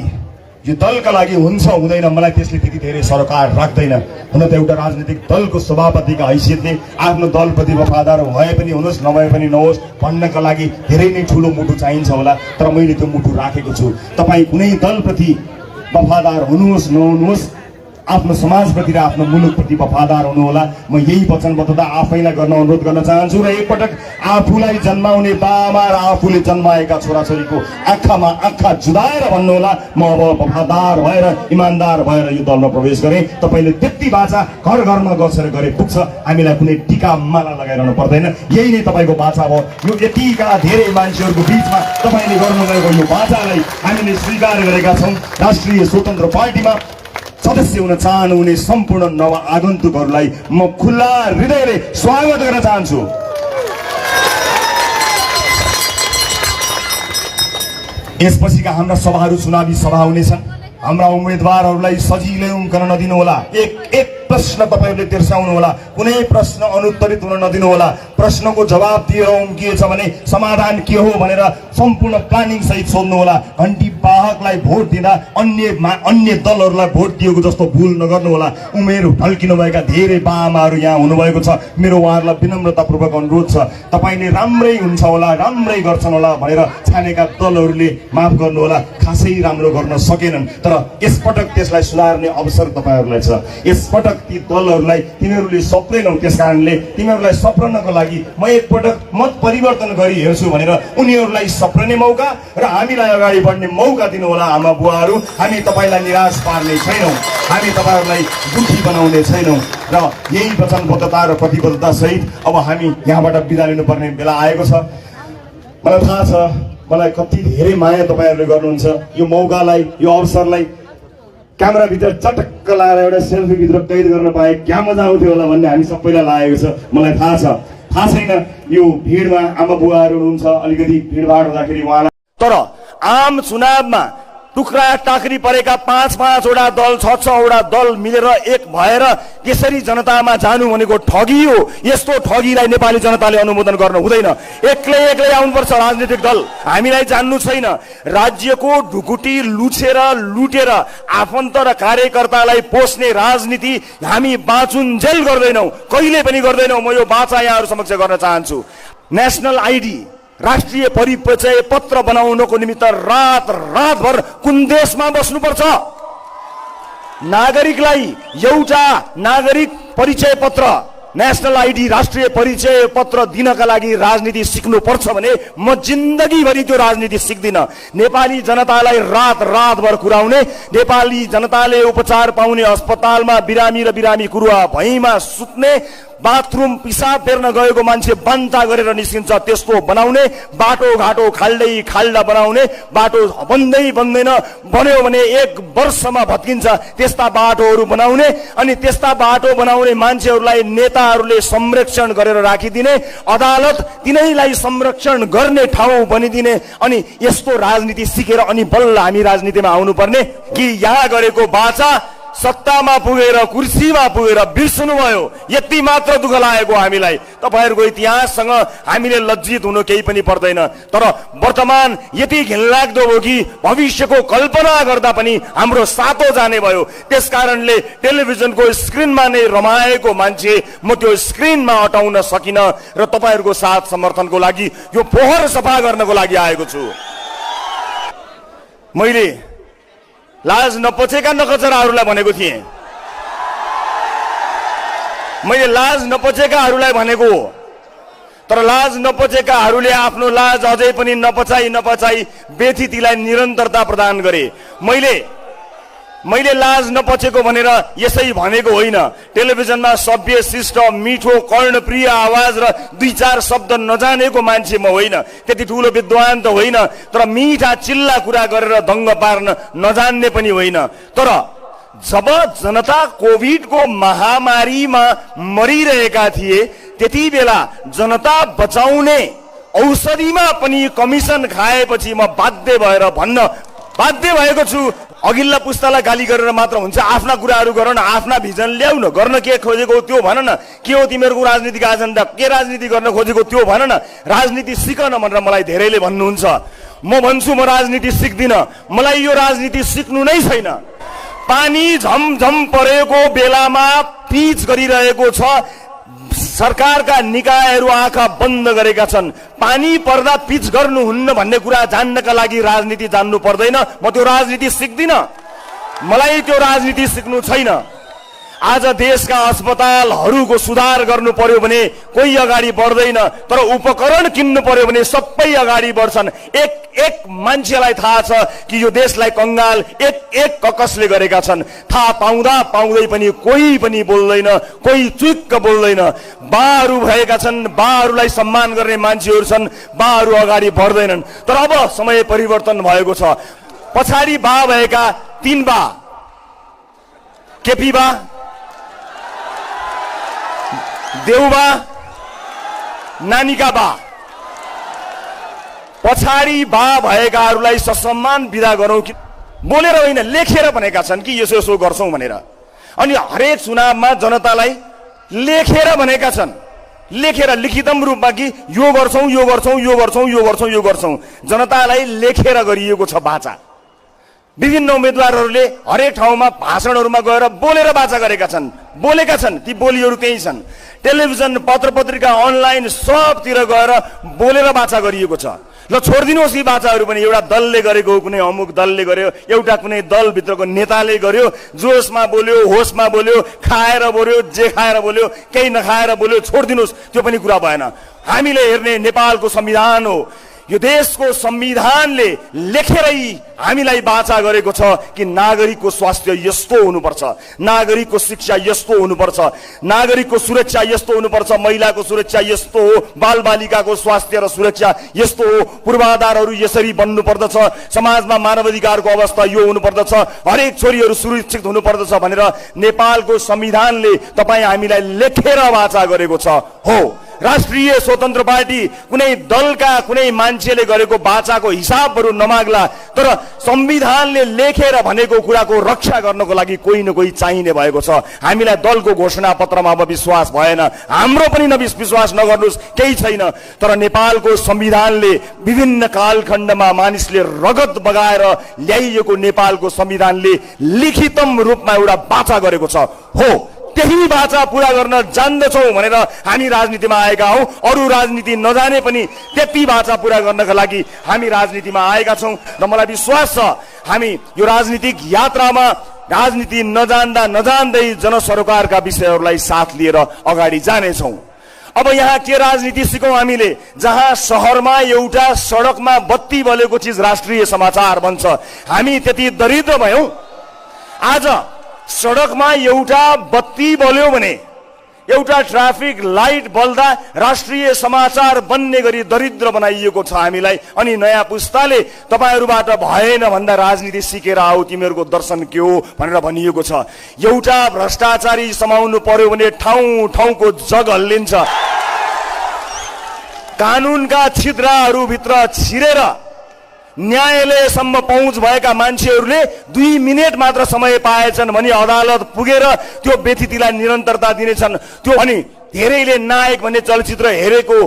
यो दलका लागि हुन्छ हुँदैन मलाई त्यसले त्यति धेरै सरकार राख्दैन। हुन त एउटा राजनीतिक दलको सभापतिका हैसियतले आफ्नो दलप्रति वफादार भए पनि हुनुहोस् नभए पनि नहोस् भन्नका लागि धेरै नै ठुलो मुटु चाहिन्छ होला, तर मैले त्यो मुटु राखेको छु। तपाईँ कुनै दलप्रति वफादार हुनुहोस् नहुनुहोस् आफ्नो समाजप्रति र आफ्नो मुलुकप्रति वफादार हुनुहोला। म यही वचनबद्धता आफैलाई गर्न अनुरोध गर्न चाहन्छु र एकपटक आफूलाई जन्माउने बाबा र आफूले जन्माएका छोराछोरीको आँखामा आँखा जुदाएर भन्नुहोला, म अब वफादार भएर इमान्दार भएर यो दलमा प्रवेश गरेँ। तपाईँले त्यति बाचा घर घरमा गसेर गरे पुग्छ, हामीलाई कुनै टीका माला लगाइरहनु पर्दैन। यही नै तपाईँको बाचा हो। यो यतिका धेरै मान्छेहरूको बिचमा तपाईँले गर्नुभएको यो बाचालाई हामीले स्वीकार गरेका छौँ। राष्ट्रिय स्वतन्त्र पार्टीमा सदस्य हुन चाहनुहुने सम्पूर्ण नव आगन्तुकहरूलाई म खुल्ला हृदयले स्वागत गर्न चाहन्छु। यसपछिका हाम्रा सभाहरू चुनावी सभा हुनेछन्। हाम्रा उम्मेदवारहरूलाई सजिलै उम्कन नदिनुहोला। एक प्रश्न तपाईँहरूले तिर्साउनु होला, कुनै प्रश्न अनुत्तरित हुन नदिनु होला। प्रश्नको जवाब दिएर उम्किएछ भने समाधान के हो भनेर सम्पूर्ण प्लानिङ सहित सोध्नु होला। घण्टी वाहकलाई भोट दिँदा अन्य दलहरूलाई भोट दिएको जस्तो भुल नगर्नु होला। उमेर ढल्किनुभएका धेरै बाआमाहरू यहाँ हुनुभएको छ। मेरो उहाँहरूलाई विनम्रतापूर्वक अनुरोध छ, तपाईँले राम्रै हुन्छ होला, राम्रै गर्छन् होला भनेर छानेका दलहरूले माफ गर्नु होला, खासै राम्रो गर्न सकेनन्। तर यसपटक त्यसलाई सुधार्ने अवसर तपाईँहरूलाई छ। यसपटक ती दलहरूलाई तिमीहरूले सप्रेनौ, त्यस कारणले तिमीहरूलाई सप्रनको लागि म एकपटक मत परिवर्तन गरी हेर्छु भनेर उनीहरूलाई सप्रने मौका र हामीलाई अगाडि बढ्ने मौका दिनु होला। आमा बुवाहरू, हामी तपाईँलाई निराश पार्ने छैनौँ, हामी तपाईँहरूलाई दुखी बनाउने छैनौँ र यही वचनबद्धता र प्रतिबद्धता सहित अब हामी यहाँबाट बिदा लिनुपर्ने बेला आएको छ। मलाई थाहा छ मलाई कति धेरै माया तपाईँहरूले गर्नुहुन्छ। यो मौकालाई, यो अवसरलाई क्यामेराभित्र चटक्क लाएर एउटा सेल्फीभित्र कैद गर्न पाए क्या मजा आउँथ्यो होला भन्ने हामी सबैलाई लागेको छ। मलाई थाहा छ, थाहा छैन यो भिडमा आमा बुवाहरू हुनुहुन्छ, अलिकति भिडभाड हुँदाखेरि उहाँलाई, तर आम चुनावमा टुक्रा टाक्री परेका 5-5वटा दल 6-6वटा दल मिलेर एक भएर त्यसरी जनतामा जानु भनेको ठगी हो। यस्तो ठगीलाई नेपाली जनताले अनुमोदन गर्न हुँदैन। एक्लै आउनुपर्छ राजनीतिक दल। हामीलाई जान्नु छैन, राज्यको ढुकुटी लुछेर लुटेर आफन्त र कार्यकर्तालाई पोस्ने राजनीति हामी बाँचुन्जेल गर्दैनौँ, कहिले पनि गर्दैनौँ। म यो बाचा यहाँहरू समक्ष गर्न चाहन्छु। नेसनल आइडी, राष्ट्रिय परिचय पत्र बनाउनको निमित्त रातभर कुन देशमा बस्नुपर्छ? नागरिकलाई एउटा नागरिक परिचय पत्र, नेसनल आइडी, राष्ट्रिय परिचय पत्र दिनका लागि राजनीति सिक्नु पर्छ भने म जिन्दगीभरि त्यो राजनीति सिक्दिनँ। नेपाली जनतालाई रातभर कुराउने, नेपाली जनताले उपचार पाउने अस्पतालमा बिरामी र बिरामी कुरुवा भैँमा सुत्ने, बाथरुम पिसाब फेर्न गएको मान्छे बन्ता गरेर निस्किन्छ त्यस्तो बनाउने, बाटो घाटो खाल्डा बनाउने, बाटो बन्दैन बन्यो भने 1 वर्षमा भत्किन्छ त्यस्ता बाटोहरू बनाउने, अनि त्यस्ता बाटो बनाउने मान्छेहरूलाई नेताहरूले संरक्षण गरेर राखिदिने, अदालत तिनैलाई संरक्षण गर्ने ठाउँ बनिदिने। अनि यस्तो राजनीति सिकेर अनि बल्ल हामी राजनीतिमा आउनुपर्ने कि यहाँ गरेको बाचा सत्तामा पुगेर कुर्सीमा पुगेर बिर्सनु भयो? यति मात्र दुःख लागेको हामीलाई। तपाईहरूको इतिहाससँग हामीले लज्जित हुनु केही पनि पर्दैन, तर वर्तमान यति घिनलाग्दो हो कि भविष्यको कल्पना गर्दा पनि हाम्रो सातो जाने भयो। त्यसकारणले टेलिभिजनको स्क्रिनमा नै रमाएको मान्छे म त्यो स्क्रिनमा हटाउन सकिन र तपाईहरूको साथ समर्थनको लागि यो फोहर सफा गर्नको लागि आएको छु। मैले लाज नपचेका नकचराहरूलाई भनेको थिएँ, मैले लाज नपचेकाहरूलाई भनेको, तर लाज नपचेकाहरूले आफ्नो लाज अझै पनि नपचाई व्यथितिलाई निरन्तरता प्रदान गरे। मैले लाज नपचेको भनेर यसै भनेको होइन। टेलिभिजनमा सभ्य शिष्ट मिठो कर्णप्रिय आवाज र 2-4 शब्द नजानेको मान्छे म होइन, त्यति ठुलो विद्वान त होइन, तर मिठा चिल्ला कुरा गरेर दङ्ग पार्न नजान्ने पनि होइन। तर जब जनता कोभिडको महामारीमा मरिरहेका थिए त्यति बेला जनता बचाउने औषधिमा पनि कमिसन खाएपछि म बाध्य भएको छु। अघिल्ला पुस्तालाई गाली गरेर मात्र हुन्छ, आफ्ना कुराहरू गर न, आफ्ना भिजन ल्याउ न, गर्न के खोजेको त्यो भन न, के हो तिमीहरूको राजनीतिक एजेन्डा, के राजनीति गर्न खोजेको त्यो भन न, राजनीति सिक न भनेर मलाई धेरैले भन्नुहुन्छ। म भन्छु म राजनीति सिक्दिनँ, मलाई यो राजनीति सिक्नु नै छैन। पानी झमझम परेको बेलामा पिच गरिरहेको छ, सरकारका निकायहरू आँखा बन्द गरेका छन्। पानी पर्दा पिच गर्नुहुन्न भन्ने कुरा जान्नका लागि राजनीति जान्नु पर्दैन। म त्यो राजनीति सिक्दिनँ, मलाई त्यो राजनीति सिक्नु छैन। आज देशका अस्पतालहरूको सुधार गर्नु पर्यो भने कोही अगाडि बढ्दैन, तर उपकरण किन्नु पर्यो भने सबै अगाडि बढ्छन्। एक एक मान्छेलाई थाहा छ कि यो देशलाई कंगाल एक एक ककसले गरेका छन्। थाहा पाउँदा पाउँदै पनि कोही पनि बोल्दैन, कोही चुक्क बोल्दैन। बाहरू भएका छन्, बाहरूलाई सम्मान गर्ने मान्छेहरू छन्, बाहरू अगाडि बढ्दैनन्। तर अब समय परिवर्तन भएको छ। पछाडि बा भएका 3 बा, केपी बा, देउबा, नानीका बा, पछाडि बा भएकाहरूलाई ससम्मान बिदा गरौँ कि बोलेर होइन लेखेर भनेका छन् कि यसो यसो गर्छौं भनेर। अनि हरेक चुनावमा जनतालाई लेखेर भनेका छन्, लेखेर लिखितम रूपमा कि यो गर्छौं यो गर्छौं यो गर्छौं यो गर्छौं यो गर्छौं। जनतालाई लेखेर गरिएको छ वाचा। विभिन्न उम्मेदवारहरूले हरेक ठाउँमा भाषणहरूमा गएर बोलेर वाचा गरेका छन्, बोलेका छन्। ती बोलीहरू त्यही छन्। टेलिभिजन, पत्र पत्रिका, अनलाइन सबतिर गएर बोलेर वाचा गरिएको छ। ल छोडिदिनुहोस् यी वाचाहरू पनि। एउटा दलले गरेको, कुनै अमुक दलले गर्यो, एउटा कुनै दलभित्रको नेताले गर्यो, जोसमा बोल्यो, होसमा बोल्यो, खाएर बोल्यो, जे खाएर बोल्यो, केही नखाएर बोल्यो, छोडिदिनुहोस्, त्यो पनि कुरा भएन। हामीले हेर्ने नेपालको संविधान हो। यो देशको संविधानले लेखेरै हामीलाई वाचा गरेको छ कि नागरिकको स्वास्थ्य यस्तो हुनुपर्छ, नागरिकको शिक्षा यस्तो हुनुपर्छ, नागरिकको सुरक्षा यस्तो हुनुपर्छ, महिलाको सुरक्षा यस्तो हो, बालबालिकाको स्वास्थ्य र सुरक्षा यस्तो हो, पूर्वाधारहरू यसरी बन्नु पर्दछ, समाजमा मानवाधिकारको अवस्था यो हुनुपर्दछ, हरेक छोरीहरू सुरक्षित हुनुपर्दछ भनेर नेपालको संविधानले तपाईँ हामीलाई लेखेर वाचा गरेको छ। हो, राष्ट्रिय स्वतन्त्र पार्टी कुनै दलका कुनै मान्छेले गरेको वाचाको हिसाबहरू नमाग्ला, तर संविधानले लेखेर भनेको कुराको रक्षा गर्नको लागि कोही न कोही चाहिने भएको छ। हामीलाई दलको घोषणा पत्रमा अब विश्वास भएन, हाम्रो पनि विश्वास नगर्नुहोस्, केही छैन। तर नेपालको संविधानले विभिन्न कालखण्डमा मानिसले रगत बगाएर ल्याइएको नेपालको संविधानले लिखितम रूपमा एउटा वाचा गरेको छ। हो, त्यही वाचा पूरा गर्न जान्दछौँ भनेर हामी राजनीतिमा आएका हौँ। अरू राजनीति नजाने पनि त्यति वाचा पूरा गर्नका लागि हामी राजनीतिमा आएका छौँ र मलाई विश्वास छ हामी यो राजनीतिक यात्रामा राजनीति नजान्दा नजान्दै जनसरोकारका विषयहरूलाई साथ लिएर अगाडि जानेछौँ। अब यहाँ के राजनीति सिकौँ हामीले, जहाँ शहरमा एउटा सडकमा बत्ती बलेको चिज राष्ट्रिय समाचार बन्छ। हामी त्यति दरिद्र भयौँ। आज सडकमा एउटा बत्ती बल्यो भने, एउटा ट्राफिक लाइट बल्दा राष्ट्रिय समाचार बन्ने गरी दरिद्र बनाइएको छ हामीलाई। अनि नयाँ पुस्ताले तपाईहरूबाट भएन भन्दा राजनीति सिकेर आऊ, तिमीहरूको दर्शन के हो भनेर भनिएको छ। एउटा भ्रष्टाचारी समाउनु पर्यो भने ठाउँ ठाउँको जग हल्लिन्छ। कानुनका छिद्राहरूभित्र छिरेर न्यायालयसम्म पहुँच भएका मान्छेहरूले 2 मिनेट मात्र समय पाएछन् भने अदालत पुगेर त्यो व्यतिथिलाई निरन्तरता दिनेछन्। त्यो अनि धेरैले नायक भन्ने चलचित्र हेरेको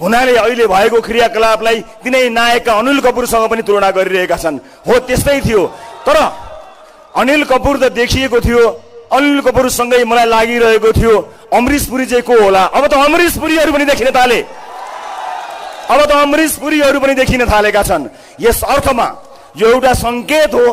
हुनाले अहिले भएको क्रियाकलापलाई तिनै नायकका अनिल कपुरसँग पनि तुलना गरिरहेका छन्। हो, त्यस्तै थियो। तर अनिल कपुर त देखिएको थियो, अनिल कपुरसँगै मलाई लागिरहेको थियो अमरीश पुरी चाहिँ को होला। अब त अमरीश पुरीहरू पनि देखिन थाले, अब त अमरीश पुरीहरू पनि देखिन थालेका छन्। यस अर्थमा यो एउटा संकेत हो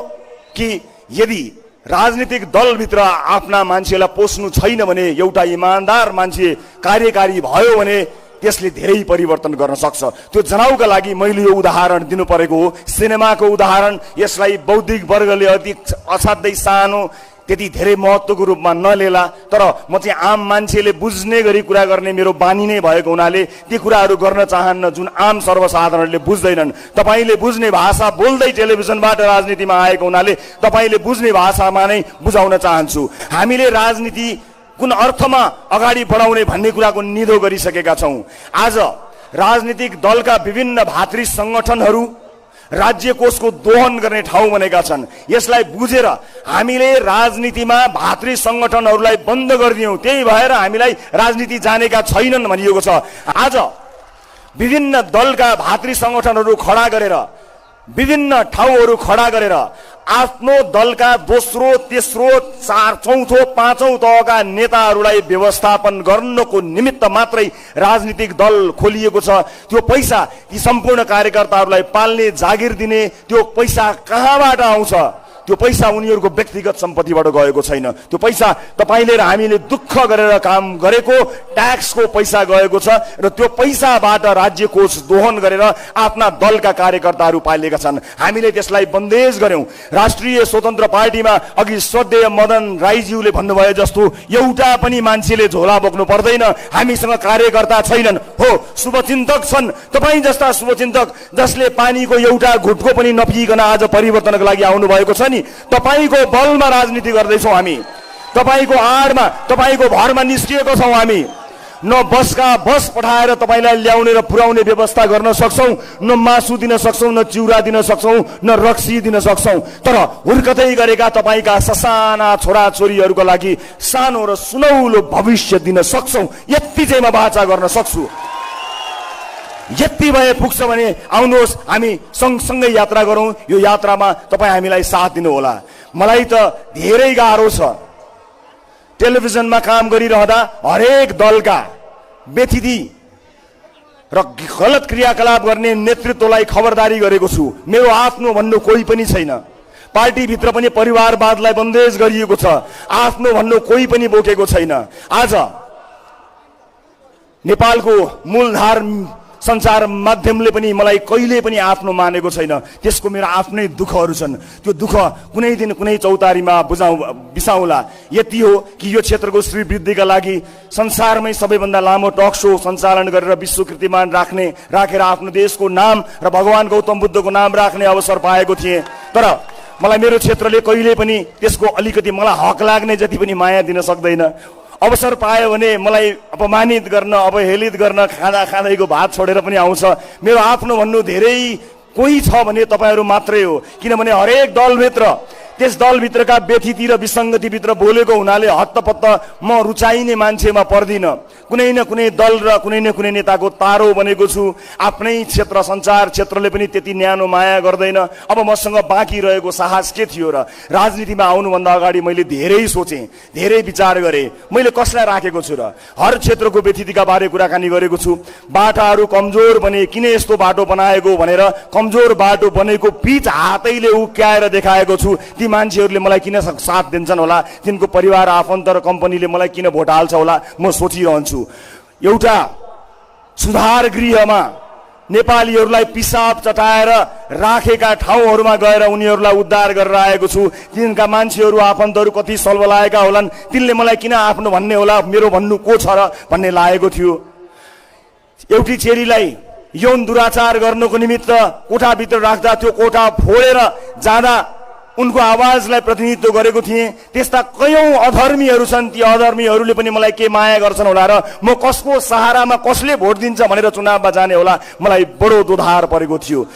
कि यदि राजनीतिक दलभित्र आफ्ना मान्छेलाई पोस्नु छैन भने, एउटा इमानदार मान्छे कार्यकारी भयो भने त्यसले धेरै परिवर्तन गर्न सक्छ। त्यो जनाउका लागि मैले यो उदाहरण दिनु परेको हो, सिनेमाको उदाहरण। यसलाई बौद्धिक वर्गले अति असाध्यै सानो, त्यति धेरै महत्त्वको रूपमा नलेला, तर म चाहिँ आम मान्छेले बुझ्ने गरी कुरा गर्ने मेरो बानी नै भएको हुनाले ती कुराहरू गर्न चाहन्न जुन आम सर्वसाधारणले बुझ्दैनन्। तपाईले बुझ्ने भाषा बोल्दै टेलिभिजनबाट राजनीतिमा आएको हुनाले तपाईले बुझ्ने भाषामा नै बुझाउन चाहन्छु। हामीले राजनीति कुन अर्थमा अगाडि बढाउने भन्ने कुराको निधो गरिसकेका छौँ। आज राजनीतिक दलका विभिन्न भातृ संगठनहरू राज्य कोषको दोहन गर्ने ठाउँ बनेका छन्। यसलाई बुझेर हामीले राजनीतिमा भातृ संगठनहरूलाई बन्द गरिदियौँ। त्यही भएर हामीलाई राजनीति जानेका छैनन् भनिएको छ। आज विभिन्न दलका भातृ संगठनहरू खडा गरेर, विभिन्न ठाउँहरू खडा गरेर आफ्नो दलका दोस्रो, तेस्रो, चौथो, पाँचौं तहका नेताहरूलाई व्यवस्थापन गर्नको निमित्त मात्रै राजनीतिक दल खोलिएको छ। त्यो पैसा ती सम्पूर्ण कार्यकर्ताहरूलाई पाल्ने, जागिर दिने, त्यो पैसा कहाँबाट आउँछ? त्यो पैसा उनीहरूको व्यक्तिगत सम्पत्तिबाट गएको छैन। त्यो पैसा तपाईँले र हामीले दुःख गरेर काम गरेको ट्याक्सको पैसा गएको छ र त्यो पैसाबाट राज्य कोष दोहन गरेर आफ्ना दलका कार्यकर्ताहरू पालेका छन्। हामीले त्यसलाई बन्देज गर्यौं। राष्ट्रिय स्वतन्त्र पार्टीमा अघि श्रद्धेय मदन राईज्यूले भन्नुभयो जस्तो एउटा पनि मान्छेले झोला बोक्नु पर्दैन, हामीसँग कार्यकर्ता छैनन्। हो, शुभचिन्तक छन्, तपाईँ जस्ता शुभचिन्तक जसले पानीको एउटा घुटको पनि नपिइकन आज परिवर्तनको लागि आउनु भएको छ नि, तपाईको बलमा राजनीति गर्दैछौँ हामी, तपाईको आडमा तपाईको भरमा निस्किएको छौँ हामी। न बस पठाएर तपाईलाई ल्याउने र पुर्याउने व्यवस्था गर्न सक्छौं, न मासु दिन सक्छौं, न चिउरा दिन सक्छौं, न रक्सी दिन सक्छौं, तर हुर्कदै गरेका तपाईका ससाना छोराछोरीहरूका लागि सानो र सुनौलो भविष्य दिन सक्छौं। यति चाहिँ म वाचा गर्न सक्छु। यति भए पुग्छ भने आउनुहोस् हामी सँगसँगै यात्रा गरौं। यो यात्रामा तपाईँ हामीलाई साथ दिनुहोला। मलाई त धेरै गाह्रो छ। टेलिभिजनमा काम गरिरहँदा हरेक दलका व्यतिथि र गलत क्रियाकलाप गर्ने नेतृत्वलाई खबरदारी गरेको छु। मेरो आफ्नो भन्नु कोही पनि छैन। पार्टीभित्र पनि परिवारवादलाई बन्देज गरिएको छ। आफ्नो भन्नु कोही पनि बोकेको छैन। आज नेपालको मूलधार सञ्चार माध्यमले पनि मलाई कहिले पनि आफ्नो मानेको छैन। त्यसको मेरो आफ्नै दुःखहरू छन्। त्यो दुःख कुनै दिन कुनै चौतारीमा बिसाउला। यति हो कि यो क्षेत्रको श्रीवृद्धिका लागि संसारमै सबैभन्दा लामो टक शो सञ्चालन गरेर विश्व कीर्तिमान राखेर आफ्नो देशको नाम र भगवान गौतम बुद्धको नाम राख्ने अवसर पाएको थिएँ। तर मलाई मेरो क्षेत्रले कहिले पनि त्यसको अलिकति मलाई हक लाग्ने जति पनि माया दिन सक्दैन। अवसर पायो भने मलाई अपमानित गर्न, अवहेलित गर्न खाँदैको भात छोडेर पनि आउँछ। मेरो आफ्नो भन्नु धेरै कोही छ भने तपाईहरू मात्रै हो। किनभने हरेक दलभित्र त्यस दलभित्रका व्यतिथि र विसङ्गतिभित्र बोलेको हुनाले हत्तपत्त म रुचाइने मान्छेमा पर्दिन। कुनै न कुनै दल र कुनै न कुनै नेताको तारो बनेको छु। आफ्नै क्षेत्र सञ्चार क्षेत्रले पनि त्यति न्यानो माया गर्दैन। अब मसँग बाँकी रहेको साहस के थियो र? राजनीतिमा आउनुभन्दा अगाडि मैले धेरै सोचेँ, धेरै विचार गरेँ। मैले कसलाई राखेको छु र? हर क्षेत्रको व्यतिथिका बारे कुराकानी गरेको छु। बाटाहरू कमजोर बने, किन यस्तो बाटो बनाएको भनेर कमजोर बाटो बनेको पिच हातैले उक्याएर देखाएको छु। ती मान्छेहरूले मलाई किन साथ दिन्छन् होला? तिनको परिवार आफन्त र कम्पनीले मलाई किन भोट हाल्छ होला? म सोचिरहन्छु। एउटा सुधार गृहमा नेपालीहरूलाई पिसाब चटाएर राखेका ठाउँहरूमा गएर उनीहरूलाई उद्धार गरेर आएको छु। तिनका मान्छेहरू आफन्तहरू कति सल्बलाएका होलान्, तिनले मलाई किन आफ्नो भन्ने होला? मेरो भन्नु को छ र भन्ने लागेको थियो। एउटी चेलीलाई यौन दुराचार गर्नको निमित्त कोठाभित्र राख्दा त्यो कोठा फोडेर जाँदा उनको आवाजलाई प्रतिनिधित्व गरेको थिएँ। त्यस्ता कयौं अधर्मीहरू छन्। ती अधर्मीहरूले पनि मलाई के माया गर्छन् होला र? म कसको सहारामा कसले भोट दिन्छ भनेर चुनावमा जाने होला? मलाई बडो दोधार परेको थियो।